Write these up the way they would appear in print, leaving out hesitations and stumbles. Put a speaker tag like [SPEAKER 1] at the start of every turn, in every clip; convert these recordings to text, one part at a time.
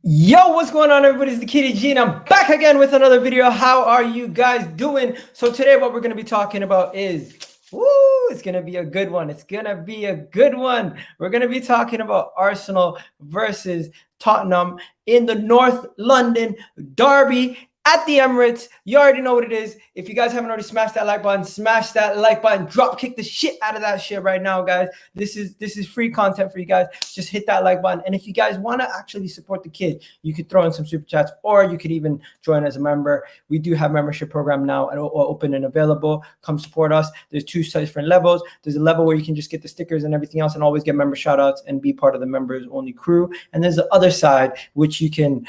[SPEAKER 1] Yo, what's going on, everybody? It's the Kitty G, and I'm back again with another video. How are you guys doing? So today what we're going to be talking about is, it's going to be a good one. It's going to be a good one. We're going to be talking about Arsenal versus Tottenham in the North London derby at the Emirates. You already know what it is. If you guys haven't already smashed that like button, smash that like button. Drop kick the shit out of that shit right now, guys. This is free content for you guys. Just hit that like button. And if you guys want to actually support the kid, you could throw in some super chats, or you could even join as a member. We do have membership program now and open and available. Come support us. There's two different levels. There's a level where you can just get the stickers and everything else and always get member shout outs and be part of the members only crew. And there's the other side, which you can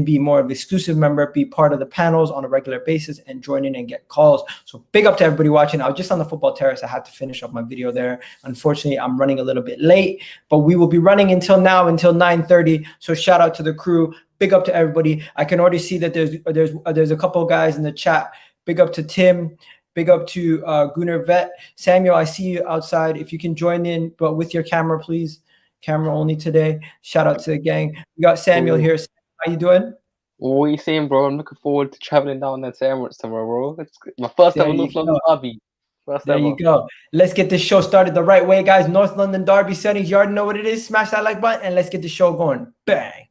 [SPEAKER 1] be more of an exclusive member, be part of the panels on a regular basis and join in and get calls. So big up to everybody watching. I was just on the football terrace. I had to finish up my video there. Unfortunately, I'm running a little bit late, but we will be running until 9:30. So shout out to the crew. Big up to everybody. I can already see that there's a couple of guys in the chat. Big up to Tim. Big up to Gunnar Vet. Samuel, I see you outside. If you can join in, but with your camera, please. Camera only today. Shout out to the gang. We got Samuel here. How you doing?
[SPEAKER 2] What are you saying, bro? I'm looking forward to traveling down there to Emirates tomorrow, bro. It's my first ever North London derby.
[SPEAKER 1] There you go. Let's get this show started the right way, guys. North London derby settings. You already know what it is. Smash that like button and let's get the show going. Bang.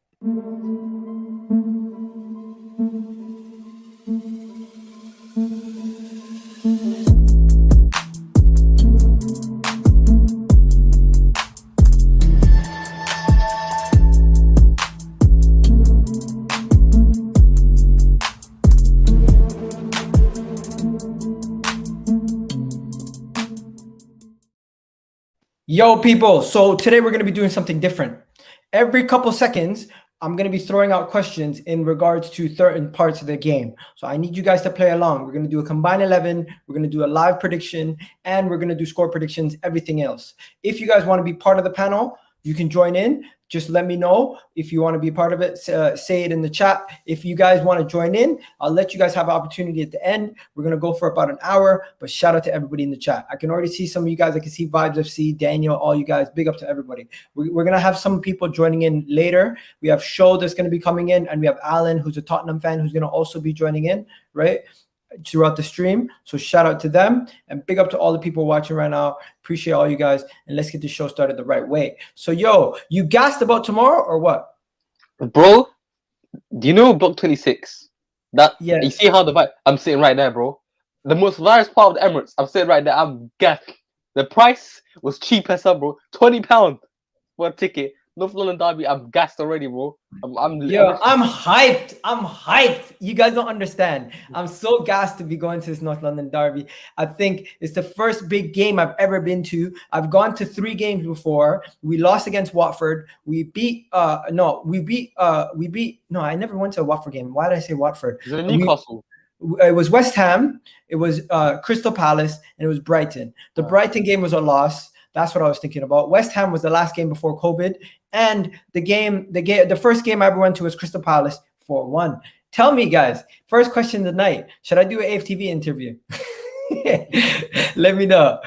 [SPEAKER 1] Yo, people. So today we're going to be doing something different. Every couple seconds, I'm going to be throwing out questions in regards to certain parts of the game. So I need you guys to play along. We're going to do a combined 11. We're going to do a live prediction, and we're going to do score predictions, everything else. If you guys want to be part of the panel, you can join in. Just let me know if you want to be part of it. Say it in the chat. If you guys want to join in, I'll let you guys have an opportunity at the end. We're going to go for about an hour, but shout out to everybody in the chat. I can already see some of you guys. I can see Vibes FC, Daniel, all you guys. Big up to everybody. We're going to have some people joining in later. We have Show that's going to be coming in, and we have Alan, who's a Tottenham fan, who's going to also be joining in, right, throughout the stream. So shout out to them and big up to all the people watching right now. Appreciate all you guys, and let's get the show started the right way. So yo, you gassed about tomorrow or what?
[SPEAKER 2] Bro, do you know Block 26? That,
[SPEAKER 1] yeah,
[SPEAKER 2] you see how the vibe? I'm sitting right there, bro. The most virus part of the Emirates. I'm sitting right there. I'm gassed. The price was cheap as hell, bro. £20 for a ticket. North London derby. I'm gassed already, bro. I'm
[SPEAKER 1] hyped. I'm hyped. You guys don't understand. I'm so gassed to be going to this North London derby. I think it's the first big game I've ever been to. I've gone to 3 games before. We lost against Watford. I never went to a Watford game. Why did I say Watford?
[SPEAKER 2] Is it Newcastle?
[SPEAKER 1] It was West Ham. It was Crystal Palace, and it was Brighton. The Brighton game was a loss. That's what I was thinking about. West Ham was the last game before COVID, and the first game I ever went to was Crystal Palace 4-1. Tell me, guys. First question of the night: should I do an AFTV interview? Let me know.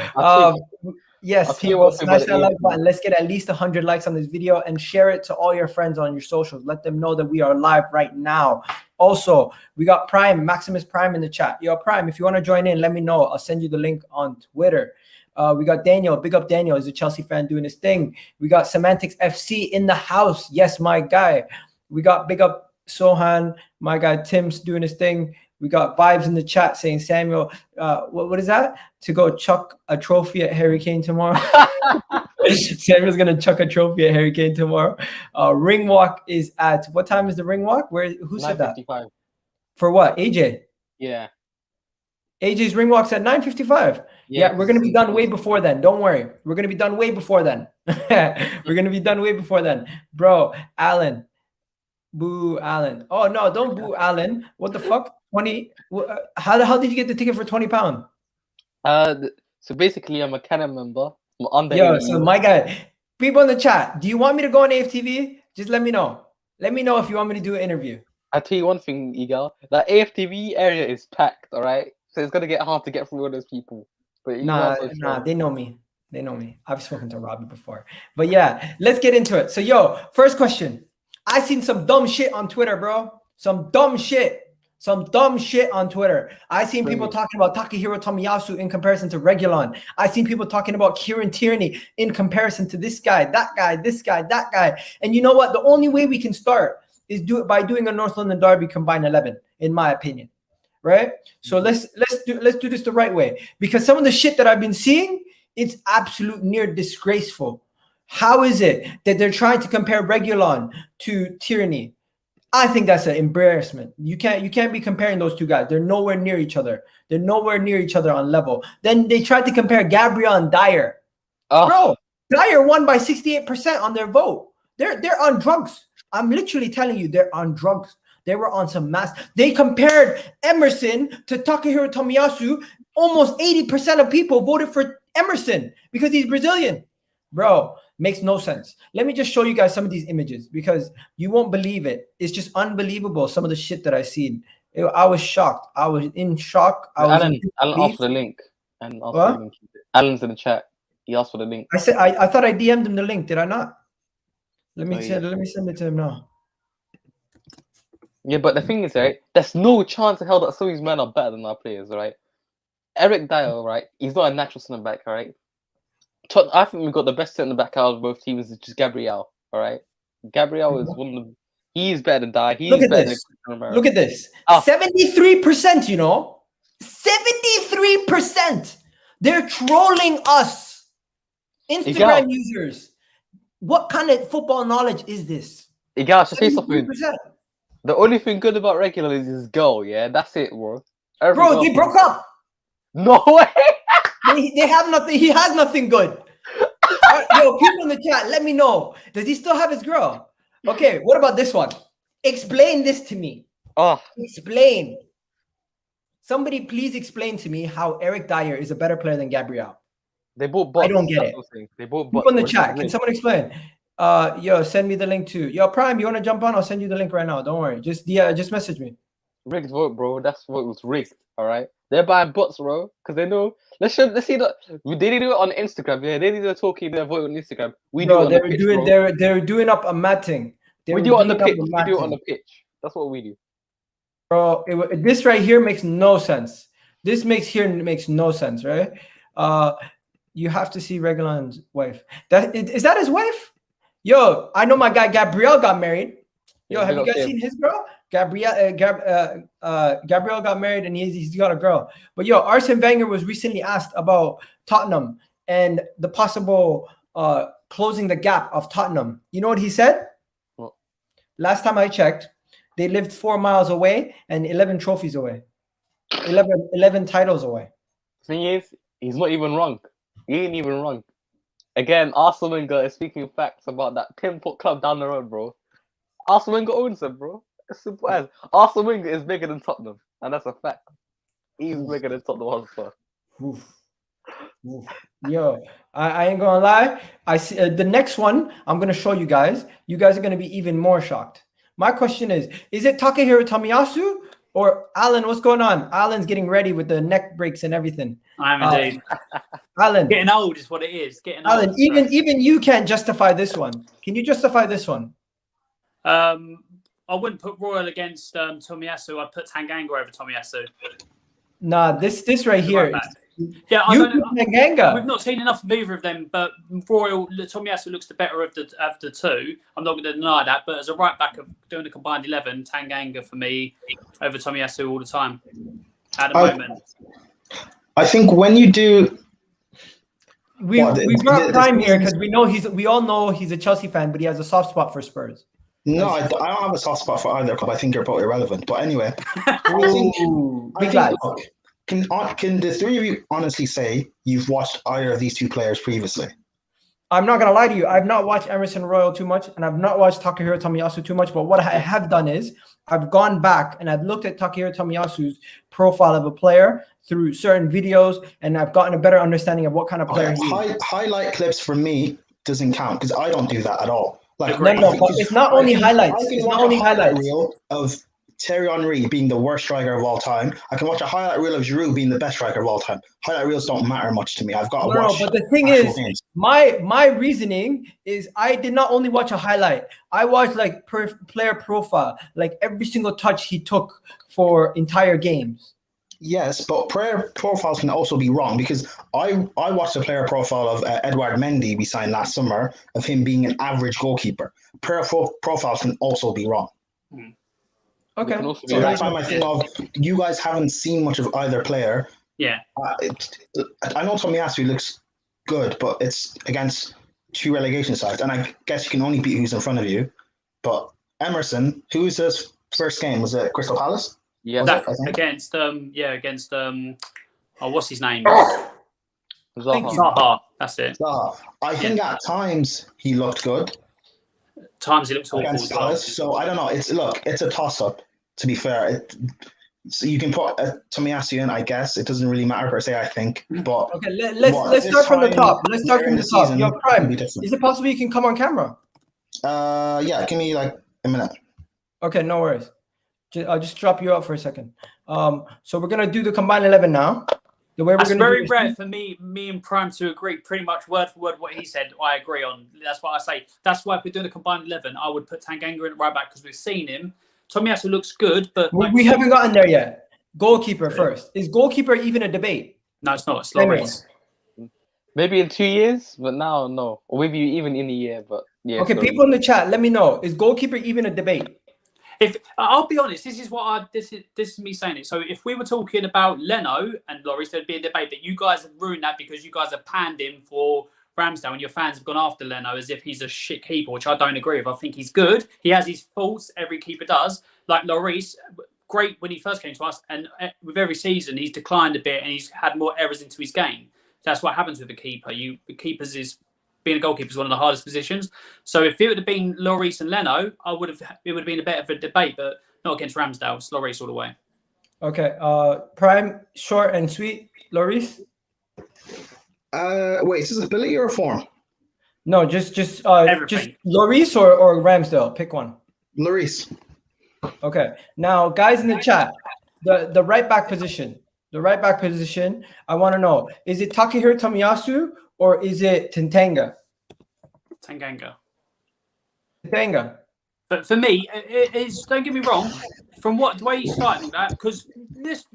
[SPEAKER 1] Yes, people, smash that like button. Let's get at least 100 likes on this video and share it to all your friends on your socials. Let them know that we are live right now. Also, we got Prime, Maximus Prime in the chat. Yo, Prime, if you want to join in, let me know. I'll send you the link on Twitter. We got Daniel. Big up Daniel. He's a Chelsea fan doing his thing. We got Semantics FC in the house. Yes, my guy. We got big up Sohan. My guy Tim's doing his thing. We got Vibes in the chat saying, Samuel, what is that? To go chuck a trophy at Harry Kane tomorrow. Samuel's going to chuck a trophy at Harry Kane tomorrow. Ring walk is at, what time is the ring walk? Who said that?
[SPEAKER 2] 9:55.
[SPEAKER 1] For what? AJ?
[SPEAKER 2] Yeah.
[SPEAKER 1] AJ's ring walk's at 9:55. Yeah, we're going to be done way before then. Don't worry. We're going to be done way before then. We're going to be done way before then. Bro, Alan. Boo, Alan. Oh, no, don't boo, Alan. What the fuck? 20. How the hell did you get the ticket for £20?
[SPEAKER 2] So basically, I'm a Canon member.
[SPEAKER 1] So my guy, people in the chat, do you want me to go on AFTV? Just let me know. Let me know if you want me to do an interview.
[SPEAKER 2] I'll tell you one thing, Egal. That AFTV area is packed, all right? So it's going to get hard to get through all those people. But
[SPEAKER 1] nah, they know me. They know me. I've spoken to Robbie before. But yeah, let's get into it. So, yo, first question. I seen some dumb shit on Twitter, bro. Some dumb shit. Some dumb shit on Twitter. I seen people talking about Takahiro Tomiyasu in comparison to Regulon. I seen people talking about Kieran Tierney in comparison to this guy, that guy, this guy, that guy. And you know what? The only way we can start is do it by doing a North London Derby combined 11, in my opinion. Right? So let's do this the right way, because some of the shit that I've been seeing, it's absolute near disgraceful. How is it that they're trying to compare Regulon to Tierney? I think that's an embarrassment. You can't be comparing those two guys. They're nowhere near each other. They're nowhere near each other on level. Then they tried to compare Gabriel and Dyer. Bro, Dyer won by 68% on their vote. They're on drugs. I'm literally telling you, they're on drugs. They were on some mass. They compared Emerson to Takahiro Tomiyasu. Almost 80% of people voted for Emerson because he's Brazilian. Bro, makes no sense. Let me just show you guys some of these images because you won't believe it. It's just unbelievable, some of the shit that I seen. I was shocked. I was in shock.
[SPEAKER 2] Alan asked for the link. Alan's in the chat. He asked for the link.
[SPEAKER 1] I thought I DM'd him the link. Did I not? Let me send it to him now.
[SPEAKER 2] Yeah, but the thing is, right, there's no chance in hell that some of these men are better than our players, right? Eric Dyer, right, he's not a natural centre back, all right? I think we've got the best centre back out of both teams, which is Gabriel, all right? Gabriel is one of the... He's better than Dyer. He's better than
[SPEAKER 1] Look at this. 73%, you know? 73%! They're trolling us. Instagram users. What kind of football knowledge is this?
[SPEAKER 2] Egal, say something. The only thing good about Regular is his goal, yeah? That's it, bro.
[SPEAKER 1] Bro, they broke up.
[SPEAKER 2] No way!
[SPEAKER 1] They have nothing. He has nothing good. Yo, people in the chat, let me know. Does he still have his girl? Okay, what about this one? Explain this to me. Explain. Somebody please explain to me how Eric Dyer is a better player than Gabriel.
[SPEAKER 2] They both bots.
[SPEAKER 1] I don't get it.
[SPEAKER 2] They both
[SPEAKER 1] bots. People in the chat, can someone explain? Yo, send me the link too. Yo, Prime, you want to jump on? I'll send you the link right now. Don't worry. Just message me.
[SPEAKER 2] Rigged vote, bro. That's what was rigged. All right. They're buying bots, bro, because they know. Let's see that they didn't do it on Instagram. Yeah, they did the talking. Their vote on Instagram. We do it on the pitch,
[SPEAKER 1] they're doing up a matting.
[SPEAKER 2] We do it on the pitch. We do it on the pitch. That's what we do.
[SPEAKER 1] Bro, this right here makes no sense. This makes no sense, right? You have to see Regulon's wife. Is that his wife? Yo, I know my guy Gabriel got married. Yo, have you guys seen his girl? Gabriel got married and he's got a girl. But yo, Arsene Wenger was recently asked about Tottenham and the possible closing the gap of Tottenham. You know what he said?
[SPEAKER 2] What?
[SPEAKER 1] Last time I checked, they lived 4 miles away and 11 trophies away. 11 titles away.
[SPEAKER 2] Thing is, he's not even wrong. He ain't even wrong. Again, Arsene Wenger is speaking facts about that 10-foot club down the road, bro. Arsene Wenger owns them, bro. As simple as. Arsene Wenger is bigger than Tottenham, and that's a fact. He's bigger than Tottenham Hotspur.
[SPEAKER 1] Yo, I ain't gonna lie. I see the next one I'm gonna show you guys. You guys are gonna be even more shocked. My question is it Takahiro Tomiyasu or Alan? What's going on? Alan's getting ready with the neck breaks and everything.
[SPEAKER 3] I am indeed.
[SPEAKER 1] Alan,
[SPEAKER 3] getting old is what it is. Getting
[SPEAKER 1] Alan,
[SPEAKER 3] old.
[SPEAKER 1] Even you can't justify this one. Can you justify this one?
[SPEAKER 3] I wouldn't put Royal against Tomiyasu. I'd put Tanganga over Tomiyasu.
[SPEAKER 1] Nah, this right here.
[SPEAKER 3] Yeah,
[SPEAKER 1] Tanganga.
[SPEAKER 3] We've not seen enough of either of them, but Tomiyasu looks the better of the two. I'm not going to deny that, but as a right back of doing a combined 11, Tanganga for me over Tomiyasu all the time at the moment.
[SPEAKER 4] I think when you do,
[SPEAKER 1] we brought Prime here because we all know he's a Chelsea fan, but he has a soft spot for Spurs.
[SPEAKER 4] No, I don't have a soft spot for either club. I think they're both irrelevant. But anyway, can the three of you honestly say you've watched either of these two players previously?
[SPEAKER 1] I'm not gonna lie to you. I've not watched Emerson Royal too much, and I've not watched Takahiro Tomiyasu too much. But what I have done is I've gone back and I've looked at Takahiro Tomiyasu's profile of a player through certain videos, and I've gotten a better understanding of what kind of player he is.
[SPEAKER 4] Highlight clips for me doesn't count because I don't do that at all. Like
[SPEAKER 1] no, but it's not only highlights. It's not only highlights.
[SPEAKER 4] Reel of Thierry Henry being the worst striker of all time. I can watch a highlight reel of Giroud being the best striker of all time. Highlight reels don't matter much to me. I've got to
[SPEAKER 1] No,
[SPEAKER 4] watch.
[SPEAKER 1] but the thing
[SPEAKER 4] actual
[SPEAKER 1] is,
[SPEAKER 4] games.
[SPEAKER 1] my reasoning is I did not only watch a highlight. I watched like player profile, like every single touch he took for entire games.
[SPEAKER 4] Yes, but player profiles can also be wrong because I watched a player profile of Edouard Mendy we signed last summer of him being an average goalkeeper. Player profiles can also be wrong.
[SPEAKER 1] Okay.
[SPEAKER 4] So that's why my thing of you guys haven't seen much of either player.
[SPEAKER 3] Yeah.
[SPEAKER 4] I know Tomiyasu looks good, but it's against 2 relegation sides, and I guess you can only beat who's in front of you. But Emerson, who's his first game? Was it Crystal Palace?
[SPEAKER 2] Yeah.
[SPEAKER 3] Against what's his name?
[SPEAKER 1] Thank you.
[SPEAKER 3] Zaha. That's it.
[SPEAKER 4] I think at times he looked good.
[SPEAKER 3] Times he looks awful
[SPEAKER 4] Against
[SPEAKER 3] as well.
[SPEAKER 4] Palace. So I don't know. It's a toss up. To be fair, so you can put Tomiyasu in. I guess it doesn't really matter per se. I think, but
[SPEAKER 1] okay, let's start from the top. Let's start from the top. Your prime. Is it possible you can come on camera?
[SPEAKER 4] Yeah. Give me like a minute.
[SPEAKER 1] Okay, no worries. I'll just drop you out for a second. So we're gonna do the combined 11 now. The way we're
[SPEAKER 3] That's
[SPEAKER 1] gonna
[SPEAKER 3] very rare for me and Prime to agree pretty much word for word what he said. I agree on. That's what I say. That's why if we're doing a combined 11, I would put Tanganga in right back because we've seen him. Tomiyasu looks good, but
[SPEAKER 1] we haven't gotten there yet. Goalkeeper first. Is goalkeeper even a debate?
[SPEAKER 3] No, it's not. It's Lloris.
[SPEAKER 2] Maybe in 2 years, but now no. Or maybe even in a year, but yeah.
[SPEAKER 1] Okay, people in the chat, let me know. Is goalkeeper even a debate?
[SPEAKER 3] If I'll be honest, this is me saying it. So if we were talking about Leno and Lloris, there'd be a debate. But you guys have ruined that because you guys have panned him for Ramsdale, and your fans have gone after Leno as if he's a shit keeper, which I don't agree with. I think he's good. He has his faults. Every keeper does. Like Lloris, great when he first came to us, and with every season he's declined a bit and he's had more errors into his game. That's what happens with a keeper. Being a goalkeeper is one of the hardest positions. So if it would have been Lloris and Leno, it would have been a bit of a debate, but not against Ramsdale. It's Lloris all the way.
[SPEAKER 1] Okay. Prime, short and sweet. Lloris?
[SPEAKER 4] Wait, is this ability or form?
[SPEAKER 1] No, just Lloris or Ramsdale. Pick one.
[SPEAKER 4] Lloris.
[SPEAKER 1] Okay. Now, guys in the chat, the right back position. The right back position. I want to know: is it Takehiro Tomiyasu or is it Tanganga?
[SPEAKER 3] Tanganga.
[SPEAKER 1] But
[SPEAKER 3] for me, it's don't get me wrong. From the way he's starting all that, because this,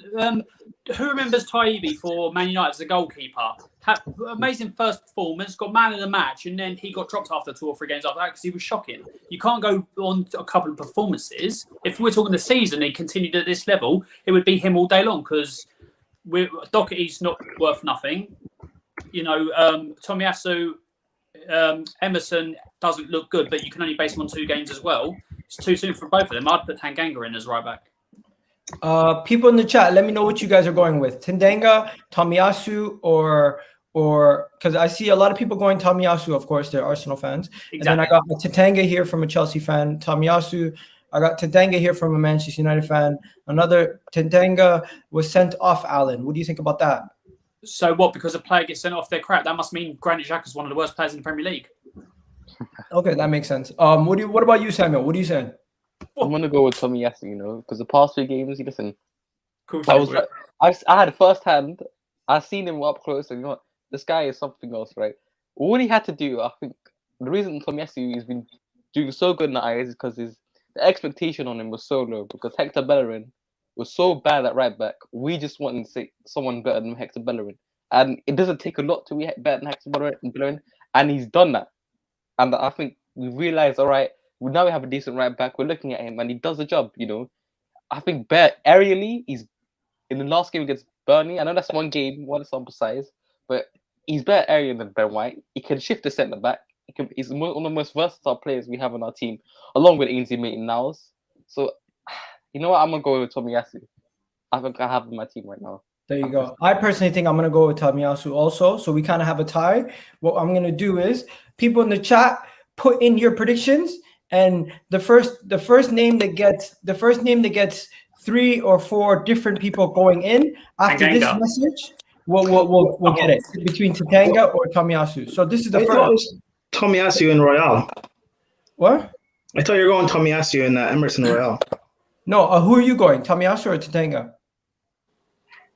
[SPEAKER 3] who remembers Taibbi for Man United as a goalkeeper? Had amazing first performance, got man of the match, and then he got dropped after 2 or 3 games after that because he was shocking. You can't go on a couple of performances. If we're talking the season, he continued at this level, it would be him all day long because Doherty's not worth nothing. Tomiyasu, Emerson doesn't look good, but you can only base him on 2 games as well. It's too soon for both of them. I'd put Tanganga in as right back.
[SPEAKER 1] People in the chat, let me know what you guys are going with. Tanganga, Tomiyasu, or because I see a lot of people going Tomiyasu, of course, they're Arsenal fans. Exactly. And then I got Tanganga here from a Chelsea fan, Tomiyasu. I got Tanganga here from a Manchester United fan. Another Tanganga was sent off, Alan. What do you think about that?
[SPEAKER 3] So what? Because a player gets sent off their crap, that must mean Granit Xhaka is one of the worst players in the Premier League.
[SPEAKER 1] Okay, that makes sense. What about you, Samuel? What are you saying?
[SPEAKER 2] I'm gonna go with Tomiyasu, because the past 3 games, listen.
[SPEAKER 3] Cool.
[SPEAKER 2] I had firsthand. I seen him up close, and this guy is something else, right? All he had to do, I think, the reason Tomiyasu has been doing so good in the eyes is because the expectation on him was so low. Because Hector Bellerin was so bad at right back. We just wanted to see someone better than Hector Bellerin, and it doesn't take a lot to be better than Hector Bellerin, and he's done that. And I think we realized, all right, now we have a decent right back. We're looking at him, and he does the job. I think aerially, he's in the last game against Burnley. I know that's one game, one sample size, but he's better aerial than Ben White. He can shift the centre back. He's one of the most versatile players we have on our team, along with Ainsley Maitland-Niles. So, you know what? I'm gonna go with Tomiyasu. I think I have my team right now.
[SPEAKER 1] There you go. I personally think I'm gonna go with Tomiyasu also. So we kind of have a tie. What I'm gonna do is people in the chat put in your predictions, and the first name that gets 3 or 4 different people going in after this message, we'll get it between Tanganga or Tomiyasu. So this is the first.
[SPEAKER 4] Tomiyasu and Royale.
[SPEAKER 1] What?
[SPEAKER 4] I thought you were going Tomiyasu and Emerson Royale.
[SPEAKER 1] No, who are you going? Tomiyasu or Tanganga?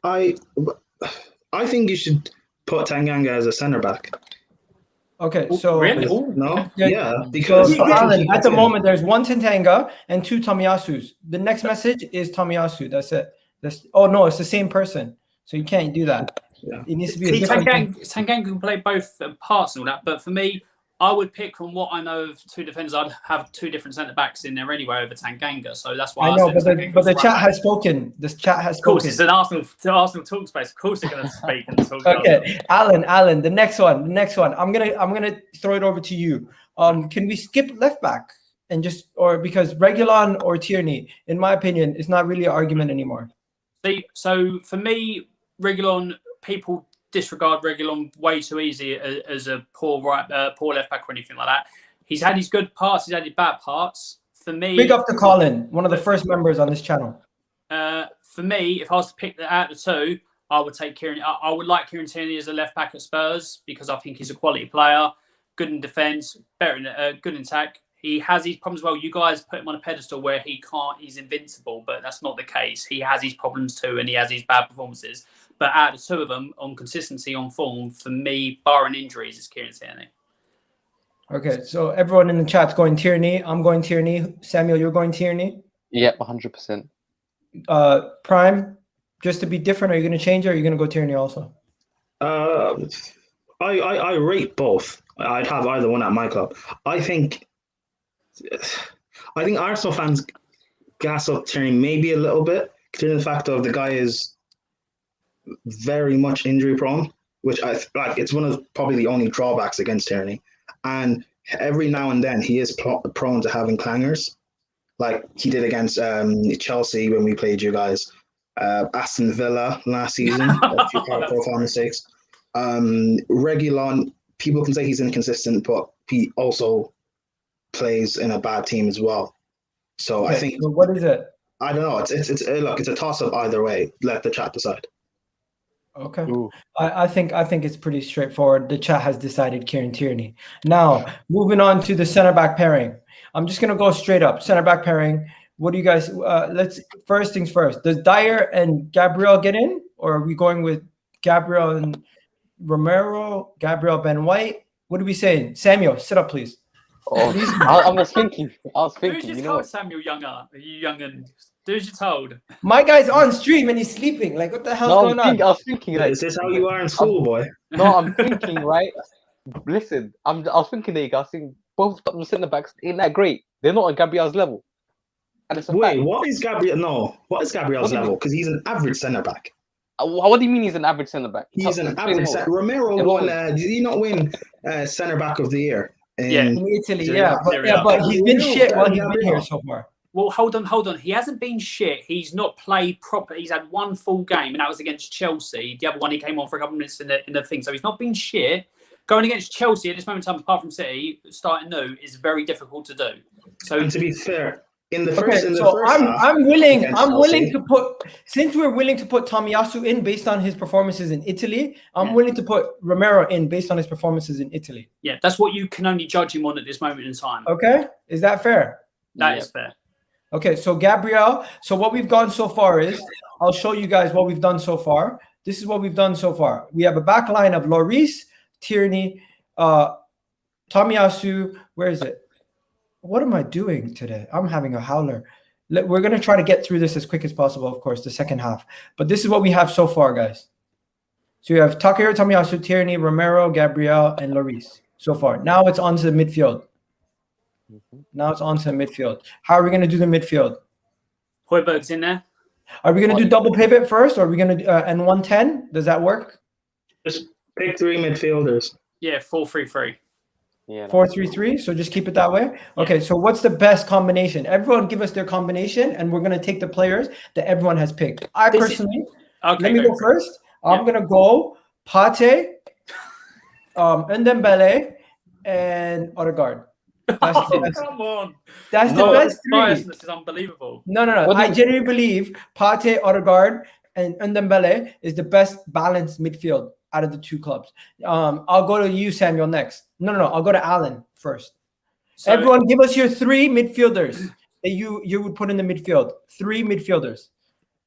[SPEAKER 4] I think you should put Tanganga as a centre back.
[SPEAKER 1] Okay,
[SPEAKER 3] Oh,
[SPEAKER 1] so
[SPEAKER 3] really? Oh,
[SPEAKER 4] No,
[SPEAKER 3] okay.
[SPEAKER 4] yeah,
[SPEAKER 1] So,
[SPEAKER 4] because
[SPEAKER 1] so
[SPEAKER 4] I think
[SPEAKER 1] Alan,
[SPEAKER 4] he
[SPEAKER 1] at
[SPEAKER 4] fits
[SPEAKER 1] the
[SPEAKER 4] in.
[SPEAKER 1] moment, there's one Tanganga and two Tomiyasus. The next message is Tomiyasu. That's it. Oh no, it's the same person. So you can't do that.
[SPEAKER 4] Yeah.
[SPEAKER 1] It needs to be a
[SPEAKER 3] See,
[SPEAKER 1] different.
[SPEAKER 3] Tanganga can play both parts and all that, but for me, I would pick from what I know of two defenders. I'd have two different centre backs in there anyway over Tanganga, so that's why
[SPEAKER 1] I
[SPEAKER 3] I
[SPEAKER 1] know,
[SPEAKER 3] said
[SPEAKER 1] but
[SPEAKER 3] Tanganga
[SPEAKER 1] the
[SPEAKER 3] was right
[SPEAKER 1] chat
[SPEAKER 3] back.
[SPEAKER 1] has spoken. This chat has
[SPEAKER 3] Of course,
[SPEAKER 1] spoken.
[SPEAKER 3] it's an Arsenal talk space. Of course, they're going to speak and talk.
[SPEAKER 1] Okay, Alan, the next one. I'm gonna throw it over to you. Can we skip left back and because Reguilon or Tierney, in my opinion, is not really an argument anymore.
[SPEAKER 3] See, so for me, Reguilon, people disregard Reguilon way too easy as a poor left back or anything like that. He's had his good parts, he's had his bad parts. For me,
[SPEAKER 1] Big up to Colin, one of the first members on this channel.
[SPEAKER 3] For me, if I was to pick out the two, I would take Kieran. I would like Kieran Tierney as a left back at Spurs because I think he's a quality player, good in defence, good in attack. He has his problems. Well, you guys put him on a pedestal where he's invincible, but that's not the case. He has his problems too, and he has his bad performances. But out of the two of them, on consistency, on form, for me, barring injuries, is Kieran Tierney.
[SPEAKER 1] Okay, so everyone in the chat's going Tierney. I'm going Tierney. Samuel, you're going Tierney.
[SPEAKER 2] Yep, 100%.
[SPEAKER 1] Prime, just to be different, are you going to change it or are you going to go Tierney also?
[SPEAKER 4] I rate both. I'd have either one at my club. I think Arsenal fans gas up Tierney maybe a little bit, considering the fact of the guy is very much injury prone, which I like. It's one of probably the only drawbacks against Tierney. And every now and then he is prone to having clangers, like he did against Chelsea when we played you guys, Aston Villa last season, a few high-profile mistakes. Reguilon, people can say he's inconsistent, but he also plays in a bad team as well. So
[SPEAKER 1] Okay,
[SPEAKER 4] I think.
[SPEAKER 1] so what is it?
[SPEAKER 4] I don't know. It's a toss-up either way. Let the chat decide.
[SPEAKER 1] Okay.
[SPEAKER 2] Ooh.
[SPEAKER 1] I think it's pretty straightforward. The chat has decided Kieran Tierney. Now, moving on to the center back pairing. I'm just going to go straight up. Center back pairing. What do you guys first things first. Does Dyer and Gabriel get in, or are we going with Gabriel and Romero, Gabriel Ben White? What are we saying? Samuel, sit up, please.
[SPEAKER 2] Oh, I was thinking.
[SPEAKER 3] Who's
[SPEAKER 2] You
[SPEAKER 3] your
[SPEAKER 2] know
[SPEAKER 3] told,
[SPEAKER 2] what?
[SPEAKER 3] Samuel Younger? You young and who's your told?
[SPEAKER 1] My guy's on stream and he's sleeping. Like, what the hell's going on?
[SPEAKER 2] I was thinking. Like,
[SPEAKER 4] Is this how you are in school, boy?
[SPEAKER 2] no, I'm thinking, right? Listen, I was thinking, I was thinking both the centre backs ain't that great. They're not on Gabriel's level. And it's a
[SPEAKER 4] Wait,
[SPEAKER 2] fact.
[SPEAKER 4] what is Gabriel? No, what is Gabriel's
[SPEAKER 2] What do you
[SPEAKER 4] level?
[SPEAKER 2] mean?
[SPEAKER 4] Because he's an average centre back.
[SPEAKER 2] What do you mean he's an average centre back?
[SPEAKER 4] He's an
[SPEAKER 2] Explain
[SPEAKER 4] average.
[SPEAKER 2] more.
[SPEAKER 4] Romero
[SPEAKER 2] In
[SPEAKER 4] won.
[SPEAKER 2] what way?
[SPEAKER 4] Did he not win centre back of the year?
[SPEAKER 3] Yeah.
[SPEAKER 1] In Italy,
[SPEAKER 4] Serie
[SPEAKER 1] yeah.
[SPEAKER 4] A?
[SPEAKER 1] But he's been
[SPEAKER 4] Romero,
[SPEAKER 1] shit while he's
[SPEAKER 4] Gabriel.
[SPEAKER 1] been here so far.
[SPEAKER 3] Well, hold on. He hasn't been shit. He's not played proper. He's had one full game, and that was against Chelsea. The other one, he came on for a couple of minutes in the thing. So he's not been shit. Going against Chelsea at this moment in time, apart from City, starting new, is very difficult to do. So,
[SPEAKER 4] And to be fair, in the
[SPEAKER 1] Okay,
[SPEAKER 4] first, in the
[SPEAKER 1] so
[SPEAKER 4] first half,
[SPEAKER 1] I'm willing
[SPEAKER 4] against Chelsea,
[SPEAKER 1] to put, since we're willing to put Tomiyasu in based on his performances in Italy, I'm willing to put Romero in based on his performances in Italy.
[SPEAKER 3] yeah, that's what you can only judge him on at this moment in time.
[SPEAKER 1] Okay, is that fair?
[SPEAKER 3] That is fair.
[SPEAKER 1] Okay, so Gabriel, so what we've done so far is, I'll show you guys what we've done so far. This is what we've done so far. We have a back line of Lloris, Tierney, Tomiyasu. Where is it? What am I doing today? I'm having a howler. We're going to try to get through this as quick as possible, of course, the second half. But this is what we have so far, guys. So you have Takehiro Tomiyasu, Tierney, Romero, Gabriel, and Lloris so far. Now it's on to the midfield. How are we going to do the midfield?
[SPEAKER 3] Højbjerg's in there.
[SPEAKER 1] Are we going to do double pivot first, or are we going to and 110? Does that work?
[SPEAKER 4] just pick three midfielders.
[SPEAKER 3] Yeah, 4-3-3.
[SPEAKER 2] Yeah.
[SPEAKER 1] 4-3-3. So just keep it that way. Okay. So what's the best combination? Everyone give us their combination, and we're going to take the players that everyone has picked. I personally,
[SPEAKER 3] Okay,
[SPEAKER 1] let me go first. I'm going to go Pate, Ndembele, and Odegaard. That's the best.
[SPEAKER 3] Come on.
[SPEAKER 1] That's the
[SPEAKER 3] No,
[SPEAKER 1] best three.
[SPEAKER 3] biasness is unbelievable.
[SPEAKER 1] No.
[SPEAKER 2] What do
[SPEAKER 1] I
[SPEAKER 2] you-
[SPEAKER 1] genuinely believe Pate, Odegaard, and Ndembele is the best balanced midfield out of the two clubs. I'll go to you, Samuel, next. No. I'll go to Alan first.
[SPEAKER 3] So,
[SPEAKER 1] Everyone, give us your three midfielders. that you would put in the midfield? 3 midfielders.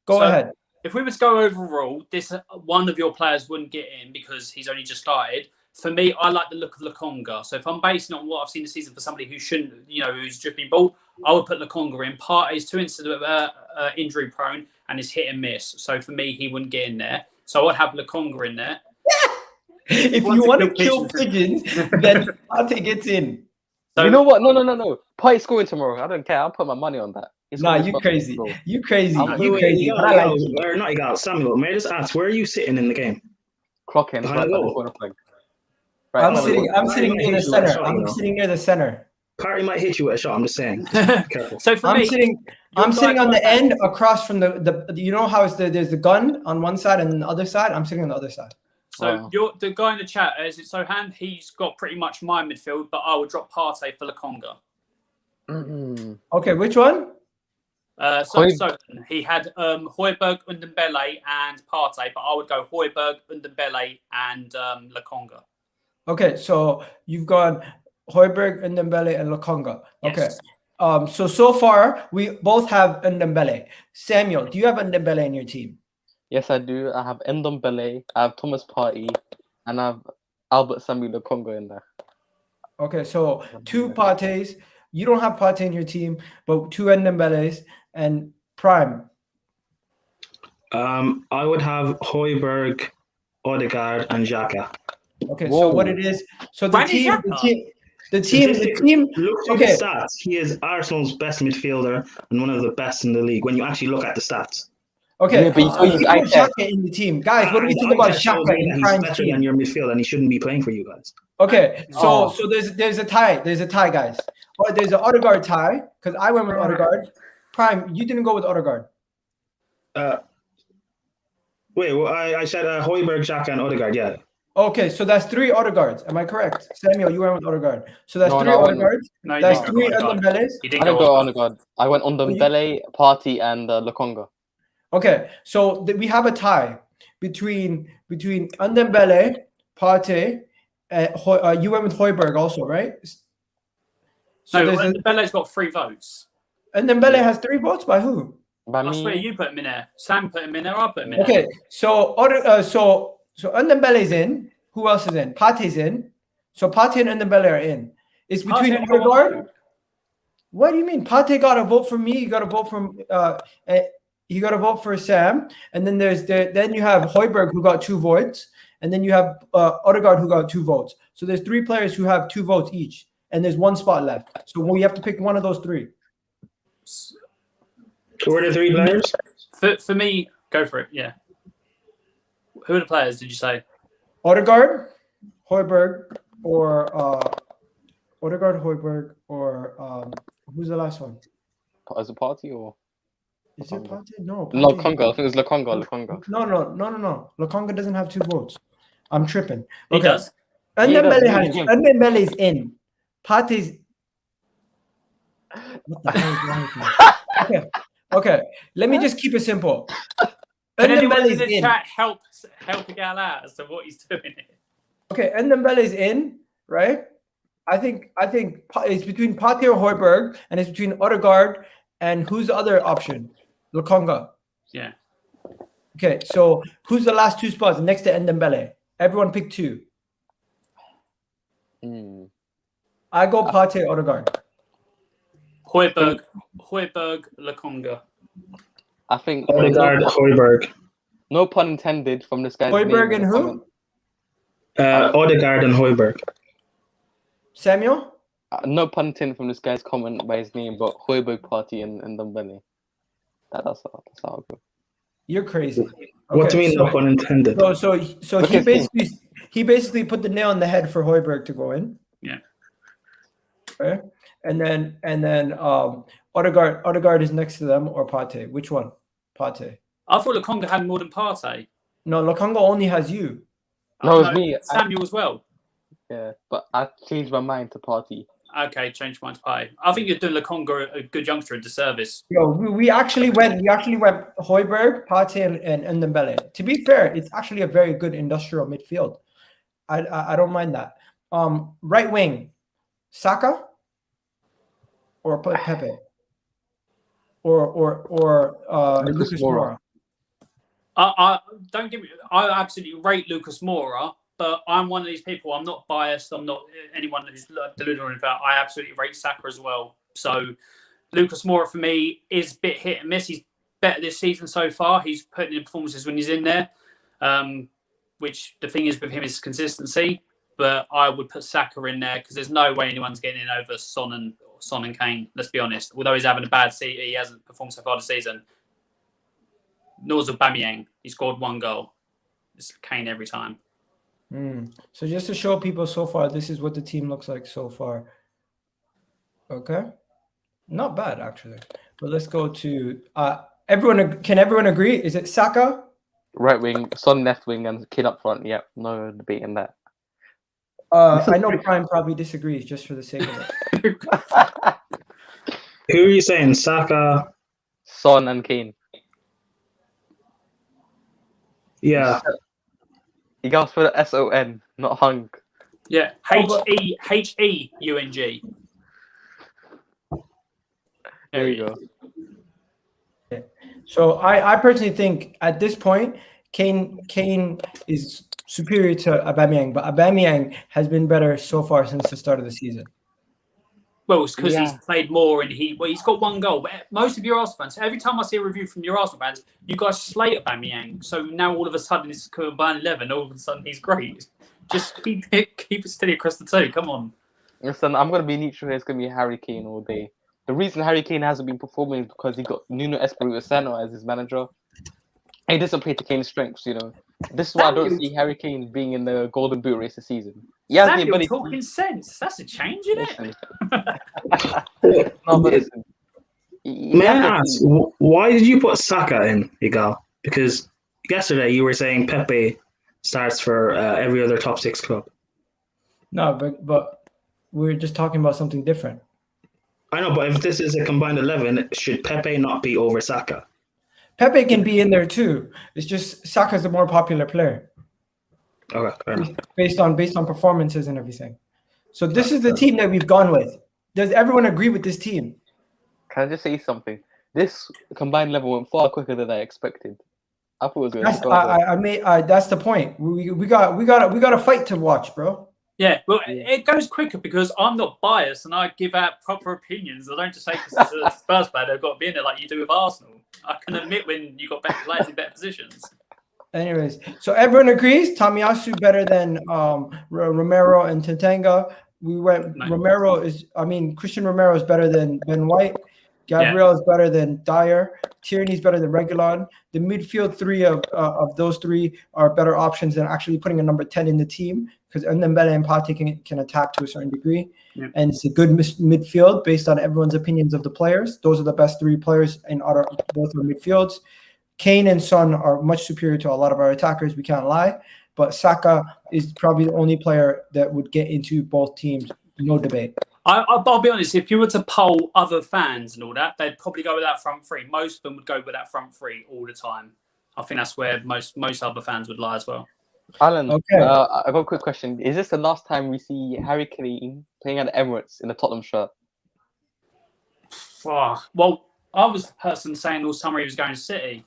[SPEAKER 1] Go
[SPEAKER 3] So,
[SPEAKER 1] ahead.
[SPEAKER 3] If we were to go overall, this one of your players wouldn't get in because he's only just started. For me, I like the look of Lokonga. So if I'm basing on what I've seen this season for somebody who shouldn't, who's dripping ball, I would put Lokonga in. Partey's too injury prone and is hit and miss. So for me, he wouldn't get in there. So I'd have Lokonga in there.
[SPEAKER 1] If you want to kill pigeons, then Partey gets in.
[SPEAKER 3] So,
[SPEAKER 2] you know what? No. Partey's scoring tomorrow. I don't care. I'll put my money on that.
[SPEAKER 1] Nah, you crazy. You crazy. You
[SPEAKER 4] Wait,
[SPEAKER 1] crazy.
[SPEAKER 4] Egal,
[SPEAKER 1] But I like
[SPEAKER 4] Egal,
[SPEAKER 1] you.
[SPEAKER 4] or not Egal, Samuel, may I just ask, where are you sitting in the game?
[SPEAKER 2] Clocking
[SPEAKER 4] Behind
[SPEAKER 2] right
[SPEAKER 4] the
[SPEAKER 2] by the
[SPEAKER 4] goal.
[SPEAKER 2] corner flag.
[SPEAKER 1] I'm
[SPEAKER 2] by the
[SPEAKER 1] sitting.
[SPEAKER 2] corner.
[SPEAKER 1] I'm sitting near the center. I'm sitting near the center.
[SPEAKER 4] Party might hit you with a shot. I'm just saying. Careful.
[SPEAKER 3] so for
[SPEAKER 1] I'm
[SPEAKER 3] me,
[SPEAKER 1] sitting.
[SPEAKER 3] your
[SPEAKER 1] I'm
[SPEAKER 3] guy
[SPEAKER 1] sitting on the
[SPEAKER 3] Fernandes-
[SPEAKER 1] end across from the. You know how there's the gun on one side and the other side. I'm sitting on the other side.
[SPEAKER 3] So the guy in the chat is it Sohan? He's got pretty much my midfield, but I would drop Partey for Lokonga.
[SPEAKER 2] Mm-hmm.
[SPEAKER 1] Okay, which one?
[SPEAKER 3] So he had Højbjerg, Ndombele, and Partey, but I would go Højbjerg, Ndombele, and Lokonga.
[SPEAKER 1] Okay, so you've got Højbjerg, Ndombele, and Lokonga. Okay.
[SPEAKER 3] Yes.
[SPEAKER 1] So far we both have Ndombele. Samuel, do you have Ndombele in your team?
[SPEAKER 2] Yes, I do. I have Ndombele, I have Thomas Partey, and I have Albert Samuel Lokonga in there.
[SPEAKER 1] Okay, so 2 Parteys. You don't have Partey in your team, but 2 Ndombeles and Prime.
[SPEAKER 4] I would have Højbjerg, Odegaard, and Xhaka.
[SPEAKER 1] Okay,
[SPEAKER 2] Whoa.
[SPEAKER 1] so what it is? So the
[SPEAKER 3] Granit
[SPEAKER 1] team.
[SPEAKER 3] Xhaka?
[SPEAKER 1] The team.
[SPEAKER 4] Look through
[SPEAKER 1] Okay.
[SPEAKER 4] the stats. He is Arsenal's best midfielder and one of the best in the league when you actually look at the stats.
[SPEAKER 1] Okay,
[SPEAKER 2] Yeah, but you
[SPEAKER 1] you put Xhaka in the team, guys. What do we think about Xhaka in
[SPEAKER 4] He's
[SPEAKER 1] Prime's
[SPEAKER 4] better than
[SPEAKER 1] team?
[SPEAKER 4] your midfield, and he shouldn't be playing for you guys.
[SPEAKER 1] Okay, so
[SPEAKER 2] Oh.
[SPEAKER 1] there's a tie. There's a tie, guys. Or there's an Odegaard tie because I went with Odegaard. Prime, you didn't go with Odegaard.
[SPEAKER 4] Wait, well, I said Højbjerg, Xhaka, and Odegaard. Yeah.
[SPEAKER 1] Okay, so that's 3 Odegaards. Am I correct? Samuel, you went with Odegaard. So that's
[SPEAKER 2] No,
[SPEAKER 1] 3
[SPEAKER 2] no, I went-
[SPEAKER 1] Odegaards.
[SPEAKER 3] No, he
[SPEAKER 1] That's
[SPEAKER 3] didn't
[SPEAKER 1] 3
[SPEAKER 3] go Odegaard.
[SPEAKER 1] Ndombeles.
[SPEAKER 3] He
[SPEAKER 2] I
[SPEAKER 3] didn't
[SPEAKER 2] didn't
[SPEAKER 3] go
[SPEAKER 2] go
[SPEAKER 3] on.
[SPEAKER 2] on God. I went on Ndombele, Partey, and Lokonga.
[SPEAKER 1] Okay, so we have a tie between Ndombele, Partey, you went with Højbjerg also, right? So
[SPEAKER 3] No,
[SPEAKER 1] there's
[SPEAKER 3] Ndombele's got 3 votes.
[SPEAKER 1] Ndombele has 3 votes by who?
[SPEAKER 2] By
[SPEAKER 3] I swear
[SPEAKER 2] me,
[SPEAKER 3] you put him in there. Sam put him in there. I put him in there.
[SPEAKER 1] Okay, so Ndombele's in. Who else is in? Partey's in. So Partey and Ndombele are in. It's between
[SPEAKER 3] Partey got one
[SPEAKER 1] Odegaard.
[SPEAKER 3] vote.
[SPEAKER 1] What do you mean? Partey got a vote from me. You got a vote from you got a vote for Sam, and then then you have Højbjerg who got 2 votes, and then you have Odegaard who got 2 votes. So there's 3 players who have 2 votes each, and there's 1 spot left. So we have to pick one of those 3.
[SPEAKER 4] Who are the 3 players?
[SPEAKER 3] For me, go for it. Yeah. Who are the players? Did you say?
[SPEAKER 1] Odegaard, Højbjerg, or Odegaard, Højbjerg, or who's the last one?
[SPEAKER 2] as a party or
[SPEAKER 1] Is it Partey? No.
[SPEAKER 2] Lokonga? I think it's Lokonga.
[SPEAKER 1] No. Lokonga doesn't have 2 votes. I'm tripping.
[SPEAKER 3] He
[SPEAKER 1] Okay.
[SPEAKER 3] does.
[SPEAKER 1] And
[SPEAKER 2] Yeah,
[SPEAKER 1] then
[SPEAKER 2] he
[SPEAKER 1] Mbele
[SPEAKER 2] does.
[SPEAKER 1] Mbele's in. Partey's. What the hell is wrong with me? Okay. Let me just keep it simple.
[SPEAKER 3] Can anyone in
[SPEAKER 1] Mbele's
[SPEAKER 3] the
[SPEAKER 1] in.
[SPEAKER 3] chat help Egal out as to what he's doing here?
[SPEAKER 1] Okay, Mbele's in, right? I think it's between Partey or Højbjerg, and it's between Odegaard and who's the other option? Lokonga.
[SPEAKER 3] Yeah.
[SPEAKER 1] Okay, so who's the last 2 spots next to Ndombele? Everyone pick 2. I go Partey, Odegaard.
[SPEAKER 3] Højbjerg, Lokonga.
[SPEAKER 2] I think
[SPEAKER 4] Odegaard, Højbjerg.
[SPEAKER 2] no pun intended from this guy's
[SPEAKER 1] Højbjerg
[SPEAKER 2] name in
[SPEAKER 1] and
[SPEAKER 2] the
[SPEAKER 1] who?
[SPEAKER 2] comment.
[SPEAKER 4] Odegaard and Højbjerg.
[SPEAKER 1] Samuel?
[SPEAKER 2] No pun intended from this guy's comment by his name, but Højbjerg, Partey, and Ndombele. That's how I go.
[SPEAKER 1] You're crazy.
[SPEAKER 4] What do you mean,
[SPEAKER 1] so,
[SPEAKER 4] no pun intended?
[SPEAKER 1] So he basically put the nail on the head for Højbjerg to go in.
[SPEAKER 3] Yeah.
[SPEAKER 1] Okay. And then Odegaard is next to them, or Partey. Which one? Partey.
[SPEAKER 3] I thought Lokonga had more than Partey.
[SPEAKER 1] No, Lokonga only has you.
[SPEAKER 2] No, it's me.
[SPEAKER 3] Samuel as well.
[SPEAKER 2] Yeah, but I changed my mind to Partey.
[SPEAKER 3] Okay, change mine to Partey. I think you're doing Lokonga a good youngster a disservice.
[SPEAKER 1] Yo, we actually went Højbjerg, Partey, and Ndombele. To be fair, it's actually a very good industrial midfield. I don't mind that. Right wing, Saka or Pepe? or
[SPEAKER 2] Lucas
[SPEAKER 1] Lucas
[SPEAKER 2] Moura.
[SPEAKER 1] Moura?
[SPEAKER 3] I don't get me. I absolutely rate Lucas Moura, but I'm one of these people. I'm not biased. I'm not anyone who's deluded or about. I absolutely rate Saka as well. So Lucas Moura for me is a bit hit and miss. He's better this season so far. He's putting in performances when he's in there. Which the thing is with him is consistency. But I would put Saka in there because there's no way anyone's getting in over Son and Kane. Let's be honest. Although he's having a bad season, he hasn't performed so far this season. Nor's Aubameyang. He scored 1 goal. It's Kane every time.
[SPEAKER 1] So just to show people so far, this is what the team looks like so far. Okay, not bad actually. But let's go to everyone. Can everyone agree? Is it Saka?
[SPEAKER 2] Right wing, Son left wing, and Kane up front. Yep, no debate in that.
[SPEAKER 1] I know Prime probably disagrees just for the sake of it.
[SPEAKER 4] Who are you saying? Saka?
[SPEAKER 2] Son and Kane.
[SPEAKER 4] Yeah.
[SPEAKER 2] You guys for the SON, not hung.
[SPEAKER 3] Yeah, Heung.
[SPEAKER 2] There you go.
[SPEAKER 1] So I personally think at this point, Kane is superior to Aubameyang, but Aubameyang has been better so far since the start of the season.
[SPEAKER 3] Well, it's because he's played more and he's got 1 goal. But most of your Arsenal fans, every time I see a review from your Arsenal fans, you guys slate Aubameyang. So now all of a sudden it's combined 11. All of a sudden he's great. Just keep it steady across the two. Come on.
[SPEAKER 2] Listen, I'm gonna be neutral here. It's gonna be Harry Kane all day. The reason Harry Kane hasn't been performing is because he got Nuno Espirito Santo as his manager. He doesn't play to Kane's strengths, you know. This is why I don't see Harry Kane being in the Golden Boot race this season.
[SPEAKER 3] Yeah, you're talking sense. That's a change, isn't
[SPEAKER 2] it? No, but listen.
[SPEAKER 4] May I ask, why did you put Saka in, Egal? Because yesterday you were saying Pepe starts for every other top 6 club.
[SPEAKER 1] No, but we're just talking about something different.
[SPEAKER 4] I know, but if this is a combined 11, should Pepe not be over Saka?
[SPEAKER 1] Pepe can be in there too. It's just Saka's the more popular player.
[SPEAKER 4] Okay, fair enough.
[SPEAKER 1] Based on performances and everything. So this is the team that we've gone with. Does everyone agree with this team?
[SPEAKER 2] Can I just say something? This combined level went far quicker than I expected. I thought it was going to go.
[SPEAKER 1] That's the point. We got a fight to watch, bro.
[SPEAKER 3] Yeah, well, it goes quicker because I'm not biased and I give out proper opinions. I don't just say because it's a Spurs player, they've got to be in there like you do with Arsenal. I can admit when you got better players in better positions.
[SPEAKER 1] Anyways, so everyone agrees Tomiyasu better than Romero and Tantanga. Christian Romero is better than Ben White. Gabriel is better than Dyer. Tierney's better than Reguilon. The midfield three of those three are better options than actually putting a number 10 in the team because Ndembele and Partey can attack to a certain degree. Yeah. And it's a good midfield based on everyone's opinions of the players. Those are the best 3 players in both our midfields. Kane and Son are much superior to a lot of our attackers. We can't lie. But Saka is probably the only player that would get into both teams. No debate.
[SPEAKER 3] I'll be honest, if you were to poll other fans and all that, they'd probably go with that front 3. Most of them would go with that front 3 all the time. I think that's where most other fans would lie as well.
[SPEAKER 2] Alan, I've got a quick question. Is this the last time we see Harry Kane playing at the Emirates in a Tottenham shirt?
[SPEAKER 3] Well, I was the person saying all summer he was going to City.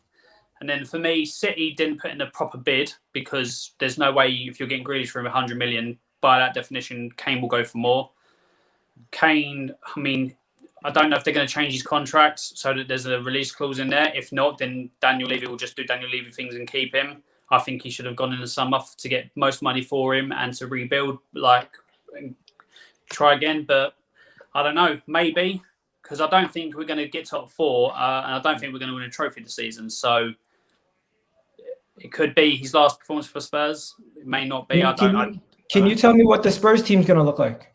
[SPEAKER 3] And then for me, City didn't put in a proper bid because there's no way if you're getting Grealish for 100 million, by that definition, Kane will go for more. Kane, I don't know if they're going to change his contract so that there's a release clause in there. If not, then Daniel Levy will just do Daniel Levy things and keep him. I think he should have gone in the summer to get most money for him and to rebuild, and try again. But I don't know, maybe, because I don't think we're going to get top 4 and I don't think we're going to win a trophy this season. So it could be his last performance for Spurs. It may not be.
[SPEAKER 1] Can you tell me what the Spurs team's going to look like?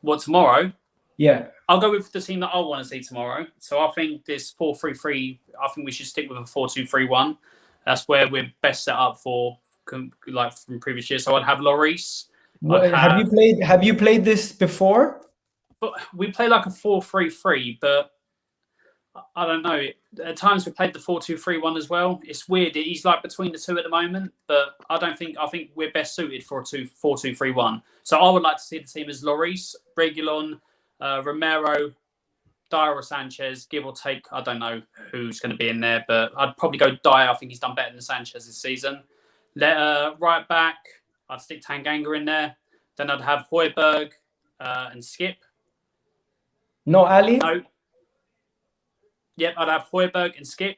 [SPEAKER 3] What, tomorrow?
[SPEAKER 1] Yeah.
[SPEAKER 3] I'll go with the team that I want to see tomorrow. So I think this 4-3-3, I think we should stick with a 4-2-3-1. That's where we're best set up for, like from previous years. So I'd have Lloris.
[SPEAKER 1] Have you played this before?
[SPEAKER 3] But we play like a 4-3-3, but I don't know. At times we played the 4-2-3-1 as well. It's weird. He's like between the two at the moment, but I think we're best suited for a 4-2-3-1. So I would like to see the team as Lloris, Reguilon, Romero, Dyer or Sanchez, give or take. I don't know who's going to be in there, but I'd probably go Dyer. I think he's done better than Sanchez this season. Right back, I'd stick Tanganga in there. Then I'd have Højbjerg and Skip.
[SPEAKER 1] No Ali?
[SPEAKER 3] No. Yep, I'd have Højbjerg and Skip.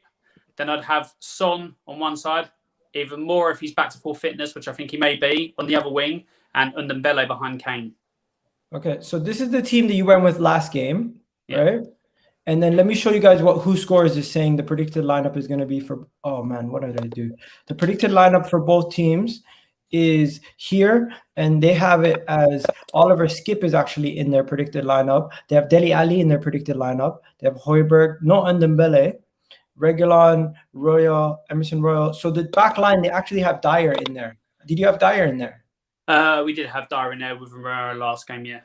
[SPEAKER 3] Then I'd have Son on one side, even more if he's back to full fitness, which I think he may be, on the other wing, and Ndombele behind Kane.
[SPEAKER 1] Okay, so this is the team that you went with last game,
[SPEAKER 3] Yeah.
[SPEAKER 1] right? And then let me show you guys what Who Scores is saying the predicted lineup is going to be for. Oh man, what did I do? The predicted lineup for both teams is here, and they have it as Oliver Skip is actually in their predicted lineup. They have Dele Alli in their predicted lineup. They have Højbjerg, no Ndombele, Reguilon, Royal, Emerson Royal. So the back line, they actually have Dyer in there. Did you have Dyer in there?
[SPEAKER 3] We did have Dyer in there with Romero last game, yeah.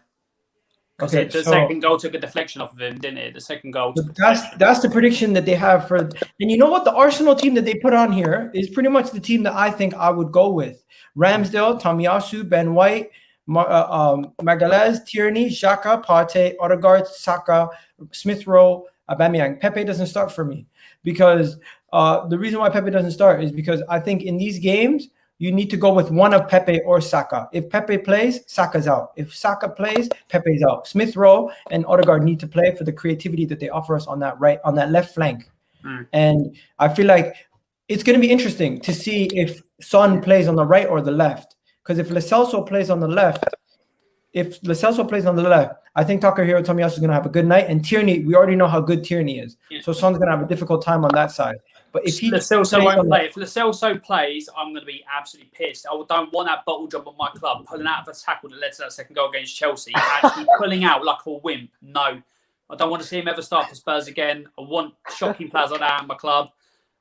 [SPEAKER 1] Okay,
[SPEAKER 3] the second goal took a deflection off of him, didn't it? The second goal.
[SPEAKER 1] That's the prediction that they have for. And you know what? The Arsenal team that they put on here is pretty much the team that I think I would go with: Ramsdale, Tomiyasu, Ben White, Magalhaes, Tierney, Xhaka, Partey, Odegaard, Saka, Smith Rowe, Aubameyang. Pepe doesn't start for me because the reason why Pepe doesn't start is because I think in these games you need to go with one of Pepe or Saka. If Pepe plays, Saka's out. If Saka plays, Pepe's out. Smith Rowe and Odegaard need to play for the creativity that they offer us on that left flank. And I feel like it's going to be interesting to see if Son plays on the right or the left. Because if Lo Celso plays on the left, I think Takahiro Tomiyasu is going to have a good night. And Tierney, we already know how good Tierney is. Yeah. So Son's going to have a difficult time on that side. But if
[SPEAKER 3] Lo Celso won't play. If Lo Celso plays, I'm going to be absolutely pissed. I don't want that bottle job on my club, pulling out of a tackle that led to that second goal against Chelsea, actually pulling out like a wimp. No, I don't want to see him ever start for Spurs again. I want shocking players like that in my club.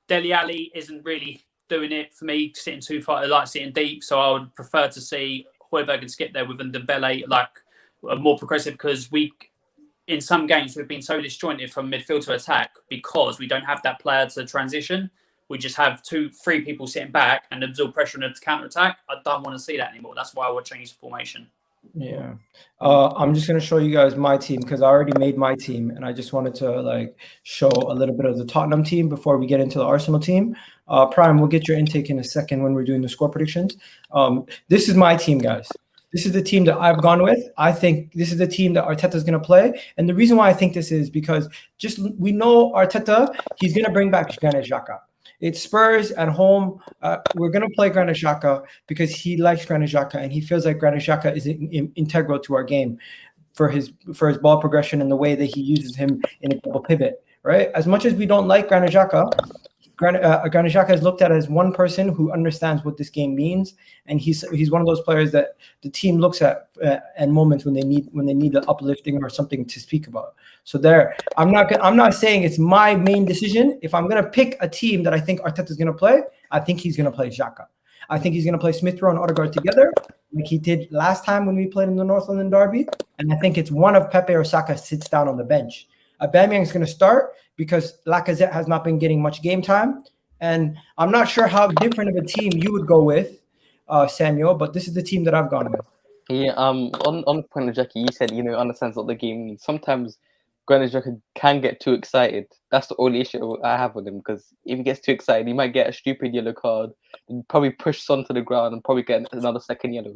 [SPEAKER 3] Dele Alli isn't really doing it for me, sitting too far, like sitting deep. So I would prefer to see Højbjerg and Skip there with Ndombele, like more progressive, because in some games we've been so disjointed from midfield to attack because we don't have that player to transition. We just have 2-3 people sitting back and absorb pressure on the counter attack. I don't want to see that anymore. That's why I would change the formation.
[SPEAKER 1] Yeah, I'm just gonna show you guys my team because I already made my team, and I just wanted to show a little bit of the Tottenham team before we get into the Arsenal team. Prime, we'll get your intake in a second when we're doing the score predictions. This is my team, guys. This is the team that I've gone with. I think this is the team that Arteta is going to play. And the reason why I think this is because we know Arteta, he's going to bring back Granit Xhaka. It's Spurs at home. We're going to play Granit Xhaka because he likes Granit Xhaka and he feels like Granit Xhaka is integral to our game for his ball progression and the way that he uses him in a double pivot, right? As much as we don't like Granit Xhaka, Granit Xhaka is looked at as one person who understands what this game means, and he's one of those players that the team looks at moments when they need an uplifting or something to speak about. So I'm not saying it's my main decision. If I'm gonna pick a team that I think Arteta is gonna play, I think he's gonna play Xhaka. I think he's gonna play Smith Rowe and Odegaard together, like he did last time when we played in the North London derby. And I think it's one of Pepe or Saka sits down on the bench. Aubameyang is going to start because Lacazette has not been getting much game time. And I'm not sure how different of a team you would go with, Samuel, but this is the team that I've gone with.
[SPEAKER 2] Yeah, on the point of Jackie, you said, understands what the game means. Sometimes Granit Xhaka can get too excited. That's the only issue I have with him, because if he gets too excited, he might get a stupid yellow card, and probably push Son to the ground and probably get another second yellow.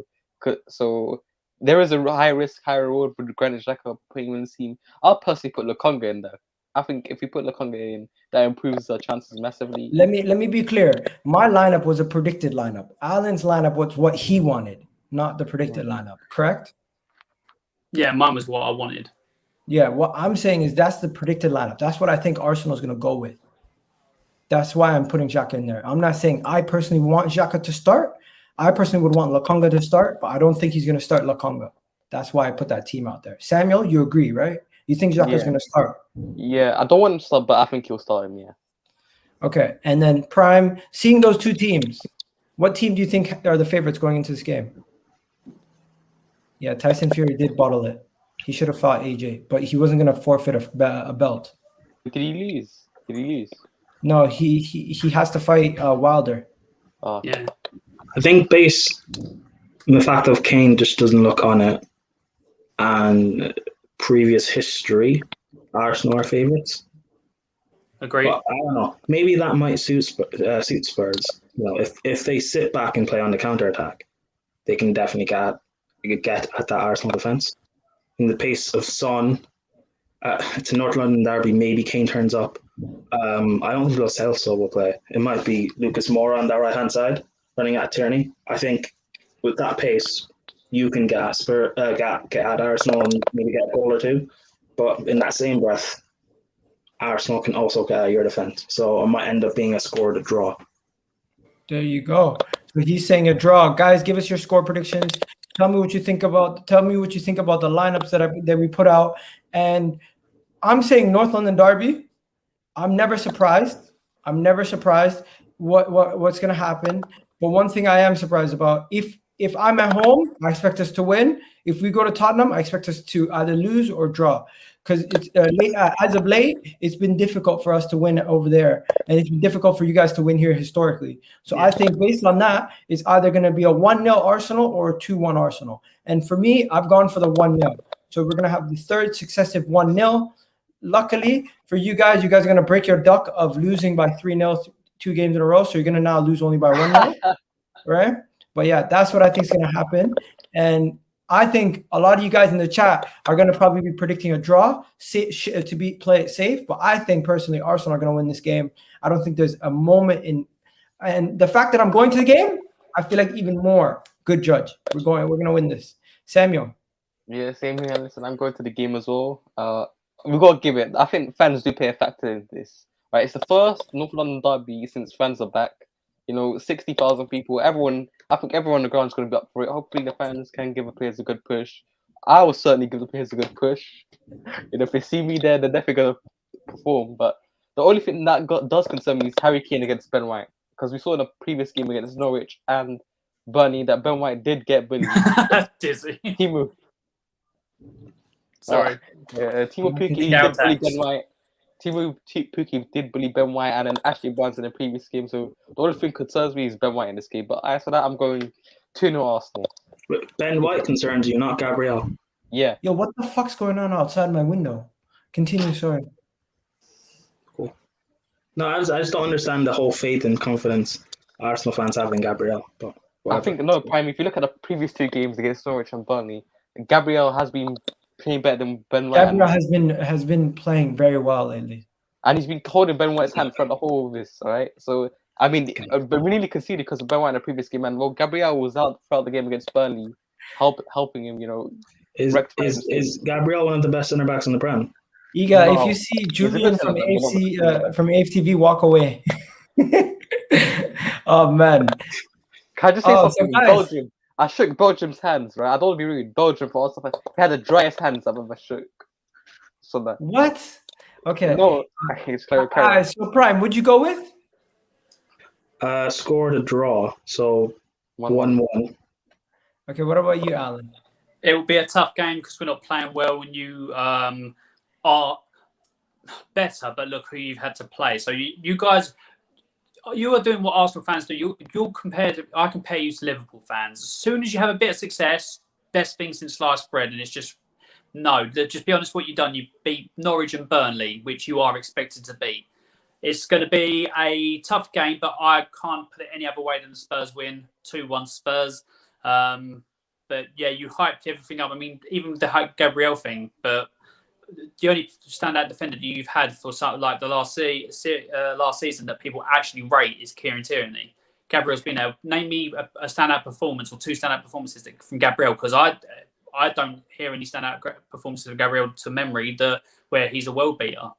[SPEAKER 2] So there is a high risk, high reward for Granit Xhaka putting him in the team. I'll personally put Lokonga in there. I think if we put Lokonga in, that improves our chances massively.
[SPEAKER 1] Let me be clear. My lineup was a predicted lineup. Alan's lineup was what he wanted, not the predicted lineup. Correct?
[SPEAKER 3] Yeah, mine was what I wanted.
[SPEAKER 1] Yeah, what I'm saying is that's the predicted lineup. That's what I think Arsenal's going to go with. That's why I'm putting Xhaka in there. I'm not saying I personally want Xhaka to start. I personally would want Lokonga to start, but I don't think he's going to start Lokonga. That's why I put that team out there. Samuel, you agree, right? You think Xhaka's going to start?
[SPEAKER 2] Yeah, I don't want him to start, but I think he'll start him, yeah.
[SPEAKER 1] Okay, and then Prime, seeing those two teams, what team do you think are the favorites going into this game? Yeah, Tyson Fury did bottle it. He should have fought AJ, but he wasn't going to forfeit a belt.
[SPEAKER 2] Did he lose?
[SPEAKER 1] No, he has to fight Wilder.
[SPEAKER 2] Oh.
[SPEAKER 3] Yeah.
[SPEAKER 4] I think based on the fact of Kane just doesn't look on it and previous history, Arsenal are favourites.
[SPEAKER 3] Agreed.
[SPEAKER 4] But I don't know. Maybe that might suit Spurs. If they sit back and play on the counter attack, they can definitely get at that Arsenal defence. In the pace of Son, it's a North London derby. Maybe Kane turns up. I don't think Lo Celso will play. It might be Lucas Moura on that right hand side, running at Tierney. I think with that pace, you can get at Arsenal and maybe get a goal or two. But in that same breath, Arsenal can also get at your defence. So it might end up being a score to draw.
[SPEAKER 1] There you go. So he's saying a draw. Guys, give us your score predictions. Tell me what you think about the lineups that we put out. And I'm saying North London derby. I'm never surprised. What's going to happen. But one thing I am surprised about, if I'm at home, I expect us to win. If we go to Tottenham, I expect us to either lose or draw. Because it's as of late, it's been difficult for us to win over there, and it's been difficult for you guys to win here historically. So I think based on that, it's either going to be a 1-0 Arsenal or a 2-1 Arsenal. And for me, I've gone for the 1-0. So we're going to have the third successive 1-0. Luckily for you guys are going to break your duck of losing by 3-0 2 games in a row. So you're going to now lose only by 1-0, right? But yeah, that's what I think is going to happen. And I think a lot of you guys in the chat are going to probably be predicting a draw to play it safe. But I think personally, Arsenal are going to win this game. I don't think there's a moment in, and the fact that I'm going to the game, I feel like even more good judge. We're going to win this. Samuel.
[SPEAKER 2] Yeah, same here. Listen, I'm going to the game as well. We got to give it. I think fans do play a factor in this. Right, it's the first North London derby since fans are back. 60,000 people. I think everyone on the ground is going to be up for it. Hopefully, the fans can give the players a good push. I will certainly give the players a good push. If they see me there, they're definitely going to perform. But the only thing that does concern me is Harry Kane against Ben White, because we saw in the previous game against Norwich and Burnley that Ben White did get bullied.
[SPEAKER 3] Dizzy.
[SPEAKER 2] Timu.
[SPEAKER 3] Sorry.
[SPEAKER 2] Timu Pukki did bully Ben White. Timu Pukki did bully Ben White and then Ashley Barnes in the previous game. So the only thing concerns me is Ben White in this game. But as for that, I'm going 2-0 Arsenal.
[SPEAKER 4] Ben White concerns you, not Gabriel.
[SPEAKER 2] Yeah.
[SPEAKER 1] Yo, what the fuck's going on outside my window? Continue, sorry.
[SPEAKER 4] Cool. No, I just don't understand the whole faith and confidence Arsenal fans have in Gabriel. But
[SPEAKER 2] I think, Prime, if you look at the previous 2 games against Norwich and Burnley, Gabriel has been playing better than Ben White.
[SPEAKER 1] Gabriel has been playing very well lately.
[SPEAKER 2] And he's been holding Ben White's hand throughout the whole of this, all right? So, I mean, but we nearly conceded because of Ben White in the previous game, and Gabriel was out throughout the game against Burnley, helping him,
[SPEAKER 4] Is Gabriel one of the best centre backs in the Prem?
[SPEAKER 1] Egal, if you see Julian from AFTV walk away. Oh, man.
[SPEAKER 2] Can I just say something? Belgium. I shook Belgium's hands, right? I don't want to be rude. Belgium, for all stuff, he had the driest hands I've ever shook. So that.
[SPEAKER 1] What? Okay.
[SPEAKER 2] No, it's clear.
[SPEAKER 1] So Prime, would you go with?
[SPEAKER 4] Scored a draw, so 1-1.
[SPEAKER 1] Okay, what about you, Alan?
[SPEAKER 3] It will be a tough game because we're not playing well when you are better, but look who you've had to play. So you guys, you are doing what Arsenal fans do. I compare you to Liverpool fans. As soon as you have a bit of success, best thing since sliced bread, and it's just just be honest. What you've done, you beat Norwich and Burnley, which you are expected to beat. It's going to be a tough game, but I can't put it any other way than the Spurs win 2-1 Spurs. But yeah, you hyped everything up. I mean, even the hype Gabriel thing, but the only standout defender you've had for something like the last season that people actually rate is Kieran Tierney. Gabriel's been there. Name me a standout performance or 2 standout performances from Gabriel, because I don't hear any standout performances of Gabriel to memory where he's a world beater.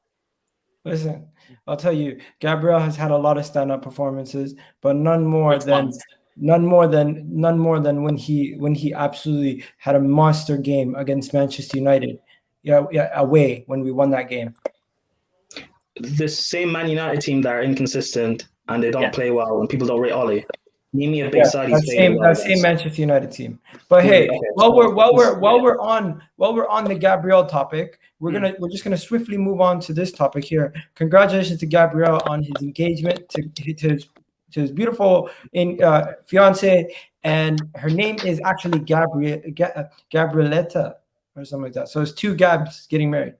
[SPEAKER 1] Listen, I'll tell you, Gabriel has had a lot of stand-up performances, but none more than when he absolutely had a monster game against Manchester United. Yeah, away when we won that game.
[SPEAKER 4] The same Man United team that are inconsistent and they don't play well and people don't rate Ollie. Name me a big side he's playing well
[SPEAKER 1] that same Manchester United team. But hey, while we're on the Gabriel topic, we're just gonna swiftly move on to this topic here. Congratulations to Gabriel on his engagement to his beautiful fiance, and her name is actually Gabrieletta or something like that. So it's 2 Gabs getting married.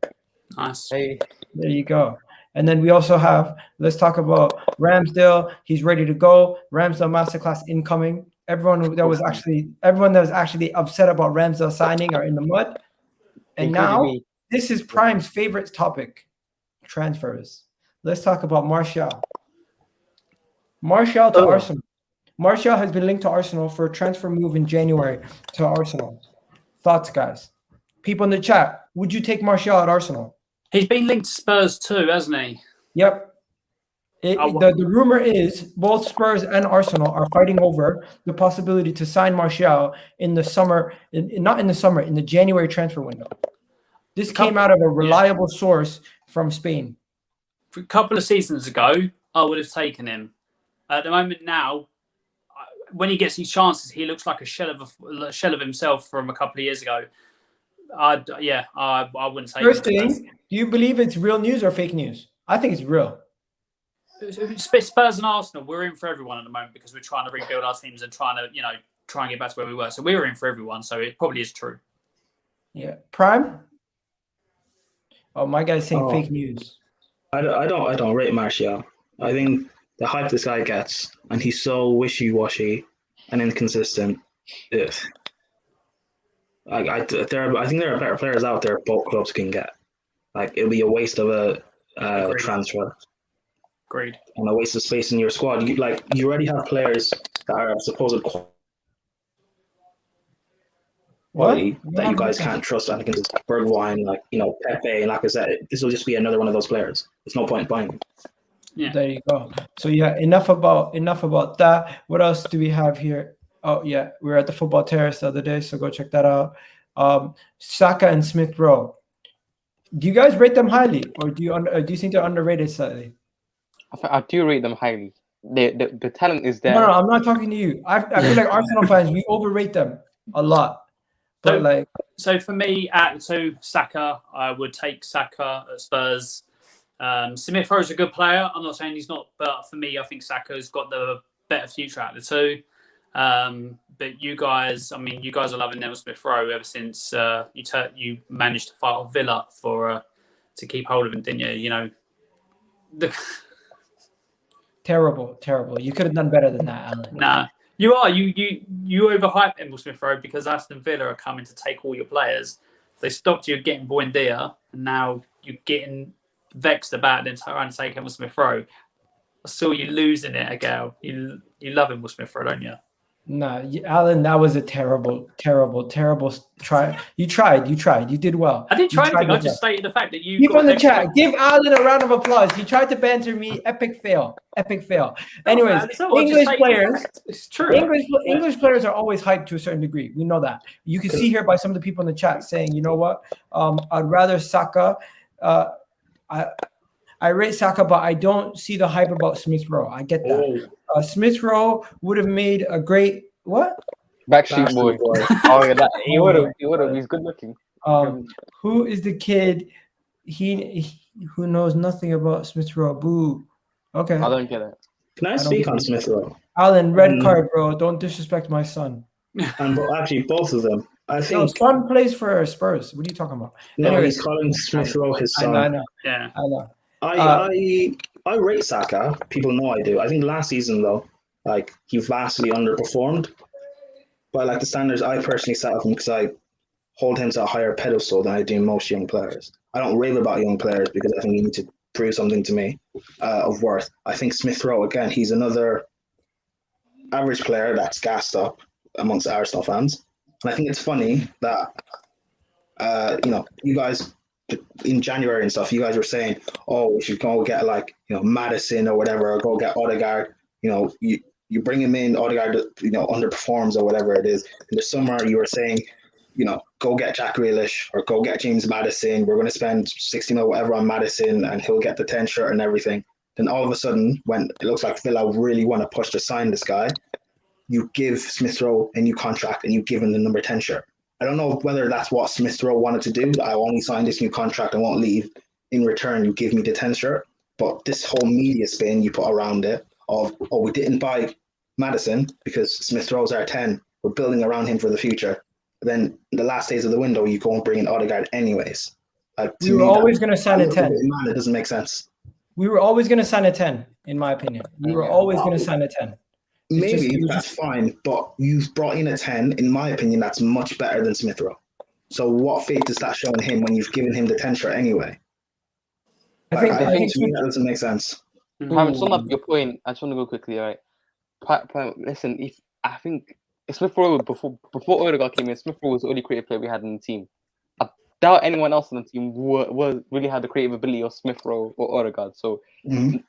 [SPEAKER 3] Nice.
[SPEAKER 2] Hey,
[SPEAKER 1] There you go. And then we also have, let's talk about Ramsdale. He's ready to go. Ramsdale masterclass incoming. Everyone that was actually upset about Ramsdale signing are in the mud. And
[SPEAKER 2] including
[SPEAKER 1] now
[SPEAKER 2] me.
[SPEAKER 1] this is Prime's favorite topic, transfers. Let's talk about Martial. Martial to
[SPEAKER 2] Oh.
[SPEAKER 1] Arsenal. Martial has been linked to Arsenal for a transfer move in January to Arsenal. Thoughts, guys? People in the chat, would you take Martial at Arsenal?
[SPEAKER 3] He's been linked to Spurs too, hasn't he?
[SPEAKER 1] Yep. The rumor is both Spurs and Arsenal are fighting over the possibility to sign Martial in the summer, not in the summer, in the January transfer window. This came out of a reliable source from Spain.
[SPEAKER 3] A couple of seasons ago, I would have taken him. At the moment now, when he gets his chances, he looks like a shell of himself from a couple of years ago. I wouldn't take
[SPEAKER 1] First
[SPEAKER 3] him.
[SPEAKER 1] thing, do you believe it's real news or fake news? I think it's real.
[SPEAKER 3] Spurs and Arsenal, we're in for everyone at the moment because we're trying to rebuild our teams and try and get back to where we were. So we're in for everyone. So it probably is true.
[SPEAKER 1] Yeah. Prime? Oh, my guy's saying fake news.
[SPEAKER 4] I don't rate Martial. I think the hype this guy gets, and he's so wishy-washy and inconsistent. I think there are better players out there both clubs can get. Like, it'll be a waste of a transfer.
[SPEAKER 3] Agreed.
[SPEAKER 4] And a waste of space in your squad. You already have players that are supposed quality that you guys can't trust. I think it's Bergwijn, Pepe and Lacazette. This will just be another one of those players. There's no point buying him.
[SPEAKER 3] Yeah.
[SPEAKER 1] There you go. So yeah, enough about that. What else do we have here? Oh yeah, we were at the Football Terrace the other day, so go check that out. Saka and Smith Rowe. Do you guys rate them highly, or do you think they're underrated slightly?
[SPEAKER 2] I do rate them highly. The talent is there.
[SPEAKER 1] No, I'm not talking to you. I feel like Arsenal fans, we overrate them a lot. But
[SPEAKER 3] so for me, Saka, I would take Saka at Spurs. Smith Rowe's a good player. I'm not saying he's not, but for me, I think Saka's got the better future out of the two. But you guys are loving Neville Smith Rowe ever since you managed to fight off Villa to keep hold of him, didn't you?
[SPEAKER 1] Terrible. You could have done better than that, Alan.
[SPEAKER 3] Nah, you are. You overhype Emil Smith Rowe because Aston Villa are coming to take all your players. They stopped you getting Buendia, and now you're getting vexed about them trying to take Emil Smith Rowe. I saw you losing it, Egal. You love Emil Smith Rowe, don't you?
[SPEAKER 1] No, Alan, that was a terrible try. You tried. You did well.
[SPEAKER 3] I didn't try anything. I just stated the fact that you.
[SPEAKER 1] Keep on the chat. Give Alan a round of applause. He tried to banter me. Epic fail. Anyways, English players.
[SPEAKER 3] It's true.
[SPEAKER 1] English players are always hyped to a certain degree. We know that. You can see here by some of the people in the chat saying, you know what? I'd rather Saka. I rate Saka, but I don't see the hype about Smith Rowe. I get that. Smith Rowe would have made a great what?
[SPEAKER 2] Backstreet Boy. Oh yeah, he would have. He's good looking.
[SPEAKER 1] Who is the kid? He who knows nothing about Smith Rowe. Boo. Okay.
[SPEAKER 2] I don't get it.
[SPEAKER 4] Can I speak on Smith Rowe?
[SPEAKER 1] Alan, red card, bro. Don't disrespect my son.
[SPEAKER 4] And actually, both of them. I think
[SPEAKER 1] son plays for Spurs. What are you talking about?
[SPEAKER 4] No,
[SPEAKER 1] Anyways,
[SPEAKER 4] he's calling Smith Rowe his son.
[SPEAKER 1] I know.
[SPEAKER 3] Yeah.
[SPEAKER 1] I know.
[SPEAKER 4] I rate Saka. People know I do. I think last season though, he vastly underperformed. But the standards I personally set up him because I hold him to a higher pedestal than I do most young players. I don't rave about young players because I think you need to prove something to me of worth. I think Smith Rowe again. He's another average player that's gassed up amongst Arsenal fans, and I think it's funny that you guys. In January and stuff, you guys were saying, "Oh, we should go get Madison or whatever, or go get Odegaard." You bring him in, Odegaard, underperforms or whatever it is. In the summer, you were saying, go get Jack Grealish or go get James Madison. We're going to spend 60 mil whatever on Madison, and he'll get the 10 shirt and everything. Then all of a sudden, when it looks like Villa really want to push to sign this guy, you give Smith Rowe a new contract and you give him the number 10 shirt. I don't know whether that's what Smith Rowe wanted to do. I only signed this new contract. I won't leave. In return, you give me the 10 shirt. But this whole media spin you put around it of, we didn't buy Madison because Smith Rowe's our 10. We're building around him for the future. Then the last days of the window, you go and bring in Odegaard anyways. Like
[SPEAKER 1] We were always going to sign a 10.
[SPEAKER 4] Man, it doesn't make sense.
[SPEAKER 1] We were always going to sign a 10, in my opinion. We were always going to sign a 10.
[SPEAKER 4] Maybe that's fine, but you've brought in a 10. In my opinion, that's much better than Smith Rowe. So what faith does that show in him when you've given him the 10 shirt anyway? I think to me that doesn't make sense.
[SPEAKER 2] Prime, to sum up your point, I just want to go quickly, all right? Listen, I think Smith Rowe before Odegaard came in, Smith Rowe was the only creative player we had in the team. I doubt anyone else on the team really had the creative ability of Smith Rowe or Odegaard. So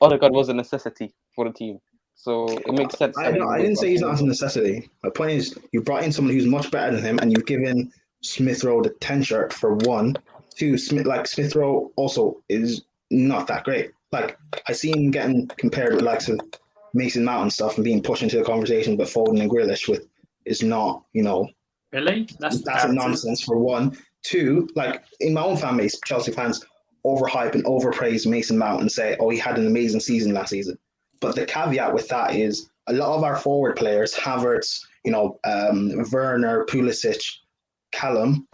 [SPEAKER 2] Odegaard was a necessity for the team. So it makes sense.
[SPEAKER 4] I didn't say he's not a necessity. My point is, you brought in someone who's much better than him, and you've given Smith Rowe the 10 shirt for 1. 2, Smith Rowe also is not that great. Like, I see him getting compared with likes of Mason Mount and stuff and being pushed into the conversation, but Foden and Grealish is not,
[SPEAKER 3] Really?
[SPEAKER 4] That's a nonsense for 1. 2, like in my own fan base, Chelsea fans overhype and overpraise Mason Mount and say, oh, he had an amazing season last season. But the caveat with that is a lot of our forward players, Havertz, Werner, Pulisic, Callum,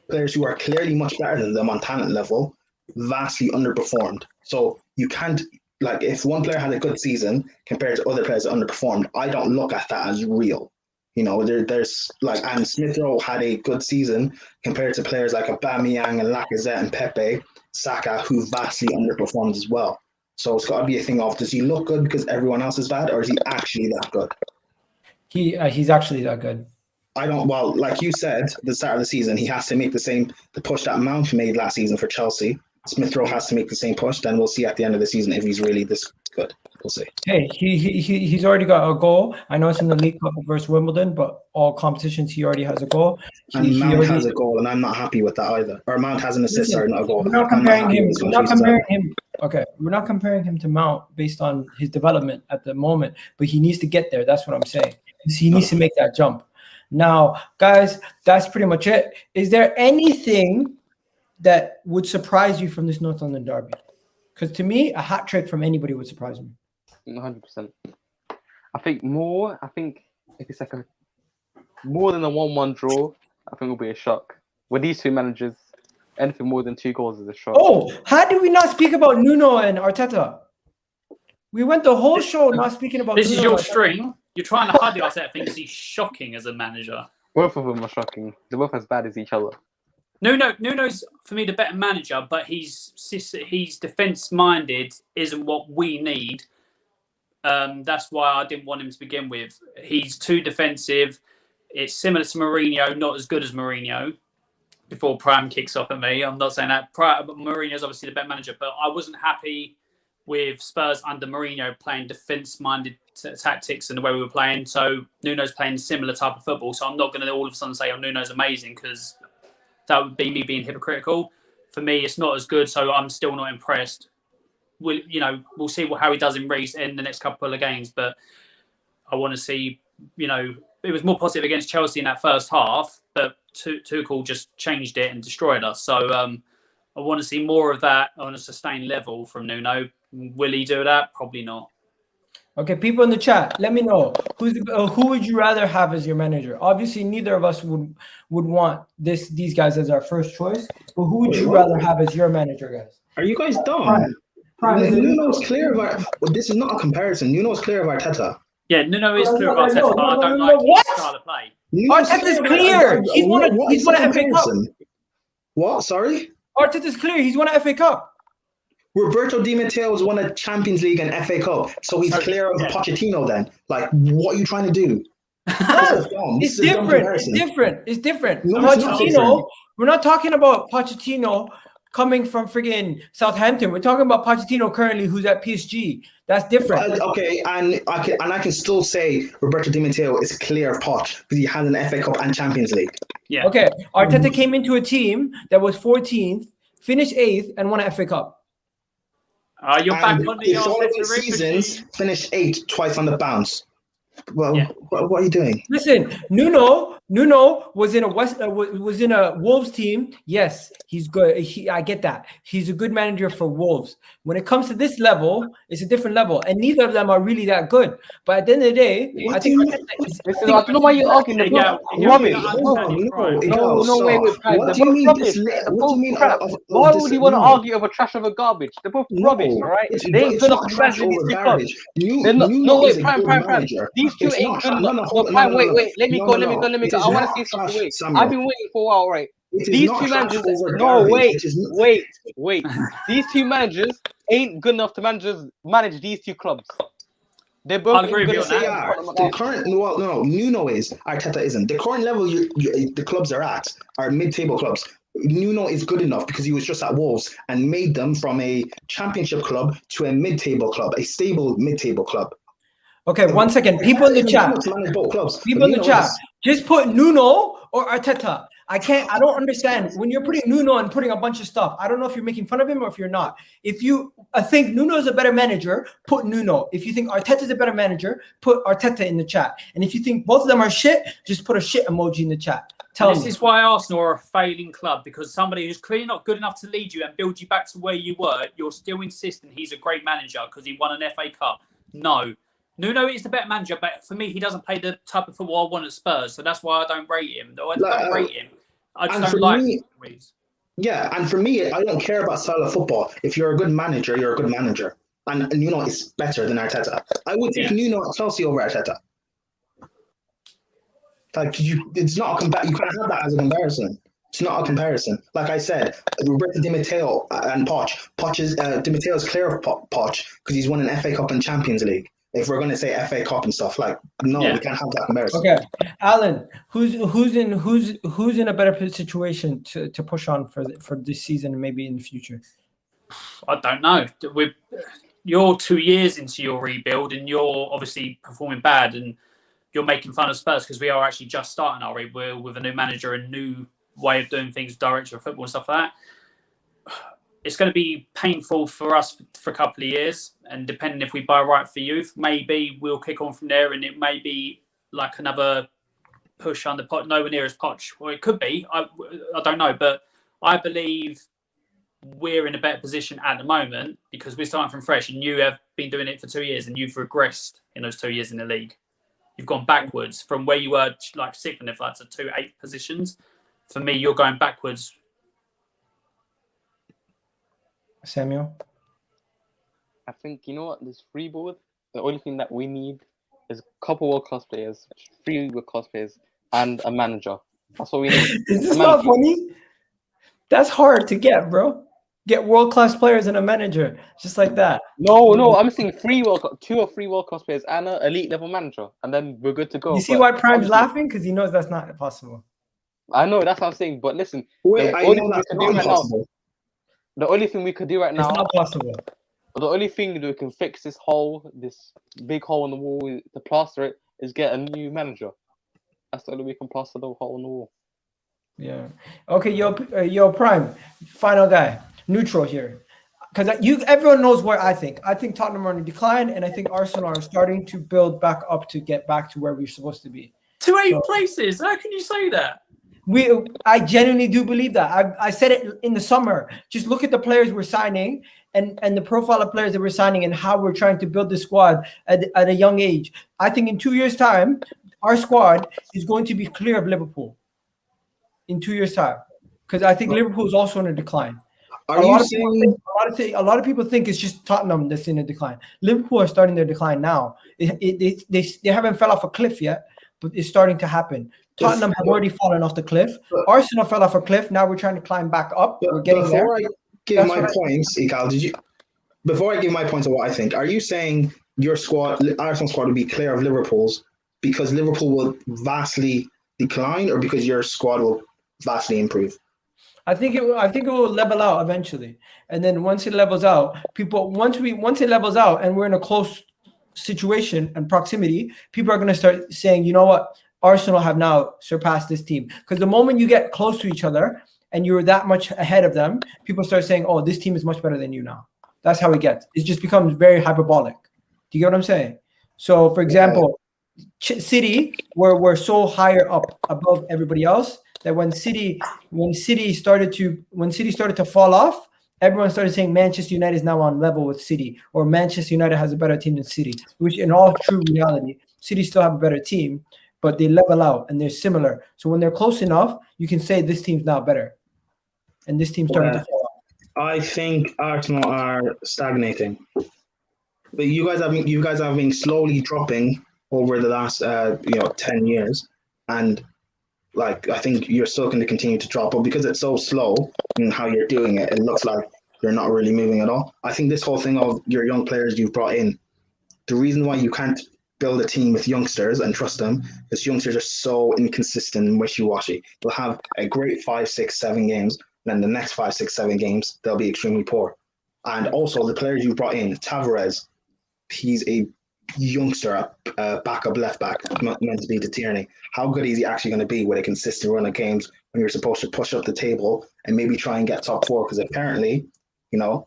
[SPEAKER 4] players who are clearly much better than them on talent level, vastly underperformed. So you can't, like, if one player had a good season compared to other players that underperformed, I don't look at that as real. There's like, and Smith Rowe had a good season compared to players like Aubameyang and Lacazette and Pepe, Saka, who vastly underperformed as well. So it's got to be a thing of, does he look good because everyone else is bad, or is he actually that good?
[SPEAKER 1] He's actually that good.
[SPEAKER 4] Well, like you said, at the start of the season, he has to make the push that Mount made last season for Chelsea. Smith Rowe has to make the same push. Then we'll see at the end of the season if he's really this good. We'll see.
[SPEAKER 1] Hey, he's already got a goal. I know it's in the League Cup versus Wimbledon, but all competitions he already has a goal.
[SPEAKER 4] Mount has a goal, and I'm not happy with that either. Or Mount has an assist, or not a goal.
[SPEAKER 1] We're not comparing him. Okay, we're not comparing him to Mount based on his development at the moment, but he needs to get there. That's what I'm saying. He needs to make that jump. Now, guys, that's pretty much it. Is there anything that would surprise you from this North London derby? Because to me, a hat trick from anybody would surprise me.
[SPEAKER 2] 100%. I think if it's like more than a 1-1 draw, I think it'll be a shock. With these two managers, anything more than 2 goals is a shock.
[SPEAKER 1] Oh, how did we not speak about Nuno and Arteta? We went the whole show not speaking about
[SPEAKER 3] This
[SPEAKER 1] Nuno
[SPEAKER 3] is your
[SPEAKER 1] and Arteta.
[SPEAKER 3] string. You're trying to hide the Arteta thing because he's shocking as a manager.
[SPEAKER 2] Both of them are shocking. They're both as bad as each other.
[SPEAKER 3] Nuno's for me the better manager, but he's defence-minded isn't what we need. That's why I didn't want him to begin with. He's too defensive. It's similar to Mourinho, not as good as Mourinho. Before Prime kicks off at me, I'm not saying that. Mourinho's obviously the better manager, but I wasn't happy with Spurs under Mourinho playing defence-minded tactics and the way we were playing. So Nuno's playing similar type of football. So I'm not going to all of a sudden say, Nuno's amazing, because that would be me being hypocritical. For me, it's not as good, so I'm still not impressed. We'll see how he does in the next couple of games, but I want to see, it was more positive against Chelsea in that first half, but Tuchel just changed it and destroyed us. So I want to see more of that on a sustained level from Nuno. Will he do that? Probably not.
[SPEAKER 1] Okay, people in the chat, let me know who would you rather have as your manager? Obviously, neither of us would want these guys as our first choice. But who would you rather have as your manager, guys?
[SPEAKER 4] Are you guys dumb? Nuno's clear of this is not a comparison. Nuno's clear of Arteta.
[SPEAKER 3] Yeah, Nuno is clear of Arteta, but I don't like his style of play.
[SPEAKER 1] Arteta's clear. He's won an FA Cup.
[SPEAKER 4] What? Sorry?
[SPEAKER 1] Arteta's clear. He's won an FA Cup.
[SPEAKER 4] Roberto Di Matteo has won a Champions League and FA Cup, so he's clear of Pochettino then. Like, what are you trying to do?
[SPEAKER 1] It's different.
[SPEAKER 4] No,
[SPEAKER 1] Pochettino, we're not talking about Pochettino coming from friggin' Southampton. We're talking about Pochettino currently who's at PSG. That's different.
[SPEAKER 4] Okay, and I can still say Roberto Di Matteo is clear of Poch because he has an FA Cup and Champions League.
[SPEAKER 3] Yeah.
[SPEAKER 1] Okay, Arteta came into a team that was 14th, finished 8th, and won an FA Cup.
[SPEAKER 3] You're back on the
[SPEAKER 4] all of his seasons, finished 8th, twice on the bounce. Well,
[SPEAKER 3] Yeah.
[SPEAKER 4] what are you doing?
[SPEAKER 1] Listen, Nuno was in a was in a Wolves team. Yes, he's good. I get that. He's a good manager for Wolves. When it comes to this level, it's a different level, and neither of them are really that good. But at the end of the day,
[SPEAKER 4] What
[SPEAKER 1] I
[SPEAKER 4] do
[SPEAKER 1] think
[SPEAKER 4] you-
[SPEAKER 1] Arteta is.
[SPEAKER 2] Listen, I don't know why you're arguing. They're
[SPEAKER 3] Egal,
[SPEAKER 2] both
[SPEAKER 3] Egal,
[SPEAKER 2] rubbish.
[SPEAKER 3] you're not
[SPEAKER 4] Hold
[SPEAKER 3] understanding
[SPEAKER 4] on,
[SPEAKER 3] Prime.
[SPEAKER 2] No way with Prime.
[SPEAKER 4] What
[SPEAKER 2] They're
[SPEAKER 4] do you
[SPEAKER 2] both
[SPEAKER 4] mean
[SPEAKER 2] rubbish.
[SPEAKER 4] this?
[SPEAKER 2] They're
[SPEAKER 4] What
[SPEAKER 2] both
[SPEAKER 4] do you mean
[SPEAKER 2] crap.
[SPEAKER 4] of
[SPEAKER 2] Why
[SPEAKER 4] this?
[SPEAKER 2] would you want to
[SPEAKER 4] No.
[SPEAKER 2] argue over trash over garbage? They're both rubbish, all right? They ain't
[SPEAKER 4] It's
[SPEAKER 2] good
[SPEAKER 4] not
[SPEAKER 2] enough to
[SPEAKER 4] trash
[SPEAKER 2] manage these
[SPEAKER 4] over
[SPEAKER 2] two clubs.
[SPEAKER 4] garbage.
[SPEAKER 2] They're not.
[SPEAKER 4] Nuno
[SPEAKER 2] No,
[SPEAKER 4] is
[SPEAKER 2] wait,
[SPEAKER 4] a
[SPEAKER 2] Prime,
[SPEAKER 4] good
[SPEAKER 2] Prime, Prime.
[SPEAKER 4] manager.
[SPEAKER 2] These two
[SPEAKER 4] It's
[SPEAKER 2] ain't
[SPEAKER 4] not
[SPEAKER 2] good
[SPEAKER 4] trash. No,
[SPEAKER 2] enough.
[SPEAKER 4] no,
[SPEAKER 2] No,
[SPEAKER 4] hold on,
[SPEAKER 2] Prime, wait,
[SPEAKER 4] no.
[SPEAKER 2] wait. Let me
[SPEAKER 4] No,
[SPEAKER 2] go,
[SPEAKER 4] no,
[SPEAKER 2] let me
[SPEAKER 4] no.
[SPEAKER 2] go, let me
[SPEAKER 4] It
[SPEAKER 2] go.
[SPEAKER 4] is
[SPEAKER 2] I want to
[SPEAKER 4] not
[SPEAKER 2] say something.
[SPEAKER 4] trash,
[SPEAKER 2] Wait,
[SPEAKER 4] Samuel.
[SPEAKER 2] I've been waiting for a while, right?
[SPEAKER 4] It is
[SPEAKER 2] These
[SPEAKER 4] not
[SPEAKER 2] two
[SPEAKER 4] trash
[SPEAKER 2] managers.
[SPEAKER 4] over
[SPEAKER 2] No,
[SPEAKER 4] garbage.
[SPEAKER 2] wait,
[SPEAKER 4] It is not.
[SPEAKER 2] wait. These two managers ain't good enough to manage these two clubs. They're both
[SPEAKER 3] I'll agree
[SPEAKER 2] ain't
[SPEAKER 3] with
[SPEAKER 2] good
[SPEAKER 3] you
[SPEAKER 2] enough
[SPEAKER 3] on
[SPEAKER 2] to
[SPEAKER 3] that.
[SPEAKER 2] manage
[SPEAKER 4] They are.
[SPEAKER 2] Tottenham and
[SPEAKER 4] The
[SPEAKER 2] Arsenal.
[SPEAKER 4] current, well, no, Nuno is. Arteta isn't. The current level the clubs are at are mid-table clubs. Nuno is good enough because he was just at Wolves and made them from a championship club to a mid-table club, a stable mid-table club.
[SPEAKER 1] Okay, 1 second. People in the
[SPEAKER 4] Arteta isn't good
[SPEAKER 1] chat.
[SPEAKER 4] enough to manage both clubs.
[SPEAKER 1] People
[SPEAKER 4] but
[SPEAKER 1] in the
[SPEAKER 4] Nuno
[SPEAKER 1] chat.
[SPEAKER 4] is.
[SPEAKER 1] Just put Nuno or Arteta. I don't understand. When you're putting Nuno and putting a bunch of stuff, I don't know if you're making fun of him or if you're not. If you think Nuno is a better manager, put Nuno. If you think Arteta is a better manager, put Arteta in the chat. And if you think both of them are shit, just put a shit emoji in the chat. Tell
[SPEAKER 3] This
[SPEAKER 1] me.
[SPEAKER 3] is why Arsenal are a failing club, because somebody who's clearly not good enough to lead you and build you back to where you were, you're still insisting he's a great manager because he won an FA Cup. No. Nuno is the better manager, but for me, he doesn't play the type of football I want at Spurs, so that's why I don't rate him. I don't rate him. I just
[SPEAKER 4] and
[SPEAKER 3] don't
[SPEAKER 4] for
[SPEAKER 3] like
[SPEAKER 4] me-
[SPEAKER 3] him.
[SPEAKER 4] Yeah, and for me, I don't care about style of football. If you're a good manager, you're a good manager. And Nuno is better than Arteta. I would take Nuno at Chelsea over Arteta. Like it's not a you can't have that as a comparison. It's not a comparison. Like I said, Roberto Di Matteo and Poch. Di Matteo's clear of Poch because he's won an FA Cup and Champions League. If we're going to say FA Cup and stuff, like no, we can't have that comparison.
[SPEAKER 1] Okay, Alan, who's in a better situation to push on for this season and maybe in the future?
[SPEAKER 3] I don't know. You're 2 years into your rebuild and you're obviously performing bad, and you're making fun of Spurs because we are actually just starting our rebuild with a new manager and new way of doing things, director of football and stuff like that. It's going to be painful for us for a couple of years, and depending if we buy right for youth, maybe we'll kick on from there, and it may be like another push under Poch, nowhere near as Poch. Well, it could be. I don't know, but I believe we're in a better position at the moment because we're starting from fresh, and you have been doing it for 2 years, and you've regressed in those 2 years in the league. You've gone backwards from where you were like sixth in the flat to 2-8 positions. For me, you're going backwards.
[SPEAKER 1] Samuel?
[SPEAKER 2] I think, you know what, this rebuild, the only thing that we need is a couple world-class players, 3 world-class players, and a manager. That's what we need.
[SPEAKER 1] Is this not funny? That's hard to get, bro. Get world-class players and a manager, just like that.
[SPEAKER 2] No, I'm saying 2 or 3 world-class players and an elite-level manager, and then we're good to go.
[SPEAKER 1] You see why Prime's laughing? Because he knows that's not possible.
[SPEAKER 2] I know, that's what I'm saying, but listen,
[SPEAKER 4] Wait,
[SPEAKER 2] the
[SPEAKER 4] I
[SPEAKER 2] only
[SPEAKER 4] know
[SPEAKER 2] thing we
[SPEAKER 4] that's
[SPEAKER 2] could
[SPEAKER 4] not
[SPEAKER 2] do right now,
[SPEAKER 4] impossible.
[SPEAKER 2] the only thing we could do right now,
[SPEAKER 1] It's not possible.
[SPEAKER 2] the only thing that we can fix this big hole in the wall, to plaster it, is get a new manager. That's the only way we can plaster the hole in the wall.
[SPEAKER 1] Yeah. Okay, yo, Prime, final guy, neutral here, because everyone knows what I think. I think Tottenham are on a decline, and I think Arsenal are starting to build back up to get back to where we're supposed to be.
[SPEAKER 3] To 8 places? How can you say that?
[SPEAKER 1] I genuinely do believe that. I said it in the summer. Just look at the players we're signing and the profile of players that we're signing and how we're trying to build the squad at a young age. I think in 2 years' time, our squad is going to be clear of Liverpool. In 2 years' time, because I think Liverpool is also in a decline.
[SPEAKER 4] A lot
[SPEAKER 1] of people think it's just Tottenham that's in a decline. Liverpool are starting their decline now. They haven't fell off a cliff yet, but it's starting to happen. Tottenham have already fallen off the cliff. Arsenal fell off a cliff. Now we're trying to climb back up. We're getting there.
[SPEAKER 4] Before I give my points, Egal, before I give my points of what I think, are you saying your Arsenal squad, will be clear of Liverpool's because Liverpool will vastly decline, or because your squad will vastly improve?
[SPEAKER 1] I think it will level out eventually, and then once it levels out, once it levels out, and we're in a close situation and proximity, people are going to start saying, you know what, Arsenal have now surpassed this team. Because the moment you get close to each other and you're that much ahead of them, people start saying, oh, this team is much better than you now. That's how it gets. It just becomes very hyperbolic. Do you get what I'm saying? So, for example, City were so higher up above everybody else that when City started to fall off, everyone started saying Manchester United is now on level with City, or Manchester United has a better team than City, which in all true reality, City still have a better team, but they level out and they're similar. So when they're close enough, you can say this team's now better, and this team's starting to fall off.
[SPEAKER 4] I think Arsenal are stagnating, but you guys have been slowly dropping over the last 10 years, and like I think you're still going to continue to drop, but because it's so slow in how you're doing it, it looks like you're not really moving at all. I think this whole thing of your young players you've brought in, the reason why you can't build a team with youngsters and trust them is youngsters are so inconsistent and wishy-washy. They'll have a great 5, 6, 7 games, then the next 5, 6, 7 games they'll be extremely poor. And also the players you brought in, Tavares, he's a youngster, backup left back, not meant to be the Tierney. How good is he actually going to be with a consistent run of games when you're supposed to push up the table and maybe try and get top 4? Because apparently,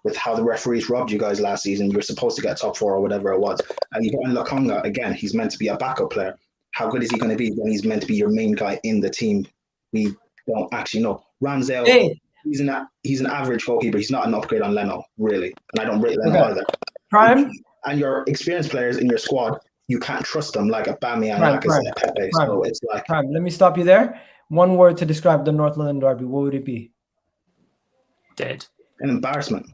[SPEAKER 4] with how the referees robbed you guys last season, you were supposed to get top 4 or whatever it was. And you got in Lokonga, again, he's meant to be a backup player. How good is he going to be when he's meant to be your main guy in the team? We don't actually know. Ramsdale,
[SPEAKER 1] Hey,
[SPEAKER 4] he's an average goalkeeper. He's not an upgrade on Leno, really. And I don't rate Leno either.
[SPEAKER 1] Prime.
[SPEAKER 4] And your experienced players in your squad, you can't trust them like Aubameyang, Lacazette, Pepe. So it's like...
[SPEAKER 1] Prime. Let me stop you there. One word to describe the North London derby. What would it be?
[SPEAKER 3] Dead.
[SPEAKER 4] An embarrassment.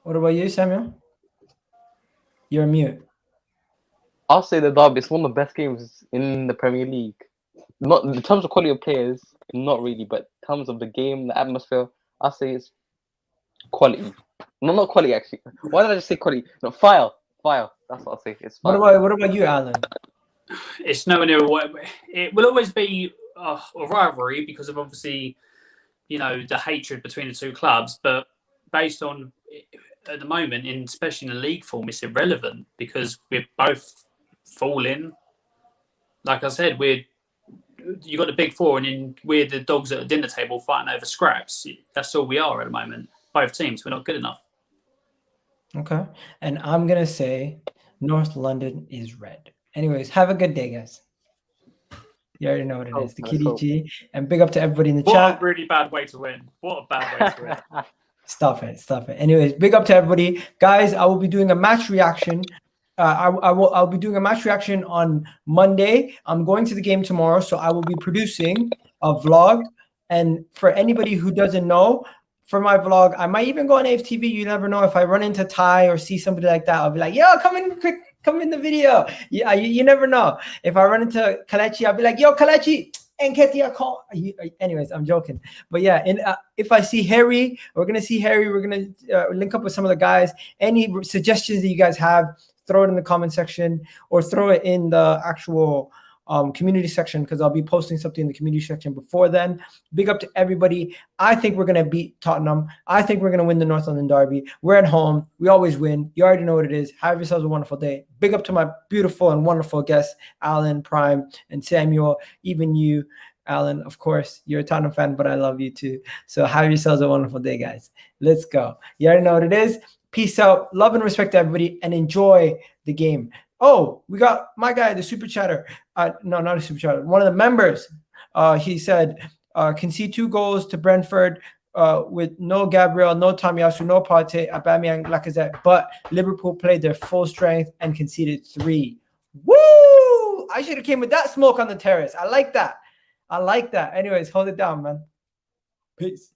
[SPEAKER 1] What about you, Samuel? You're mute.
[SPEAKER 2] I'll say the derby is one of the best games in the Premier League. Not in terms of quality of players, not really, but in terms of the game, the atmosphere, I'll say it's quality. No, not quality actually. Why did I just say quality? No, fire. That's what I'll say. It's fire.
[SPEAKER 1] What about you, Alan?
[SPEAKER 3] It's nowhere near what it will always be a rivalry because of obviously, the hatred between the two clubs. But based on at the moment, especially in the league form, it's irrelevant because we're both falling. Like I said, you got the big four, and then we're the dogs at the dinner table fighting over scraps. That's all we are at the moment. Both teams, we're not good enough.
[SPEAKER 1] Okay. And I'm going to say North London is red. Anyways, have a good day, guys. You already know what it is. The KDG. And big up to everybody in the chat.
[SPEAKER 3] What a really bad way to win. What a bad way to win.
[SPEAKER 1] Stop it. Anyways, big up to everybody. Guys, I will be doing a match reaction. I'll be doing a match reaction on Monday. I'm going to the game tomorrow, so I will be producing a vlog. And for anybody who doesn't know, for my vlog, I might even go on AFTV. You never know. If I run into Ty or see somebody like that, I'll be like, yo, come in the video. Yeah, you never know. If I run into Kalechi, I'll be like, yo, Kalechi, Enketia call. Anyways, I'm joking. But yeah, if I see Harry, we're going to link up with some of the guys. Any suggestions that you guys have, throw it in the comment section or throw it in the actual community section, because I'll be posting something in the community section before then. Big up to everybody. I think we're going to beat Tottenham. I think we're going to win the North London derby. We're at home. We always win. You already know what it is. Have yourselves a wonderful day. Big up to my beautiful and wonderful guests, Alan, Prime, and Samuel. Even you, Alan, of course, you're a Tottenham fan, but I love you too. So have yourselves a wonderful day, guys. Let's go. You already know what it is. Peace out. Love and respect to everybody, and enjoy the game. Oh, we got my guy, the super chatter. No, not a super chatter. One of the members. He said, concede 2 goals to Brentford with no Gabriel, no Tomiyasu, no Partey, Aubameyang, Lacazette. But Liverpool played their full strength and conceded 3. Woo! I should have came with that smoke on the terrace. I like that. Anyways, hold it down, man. Peace.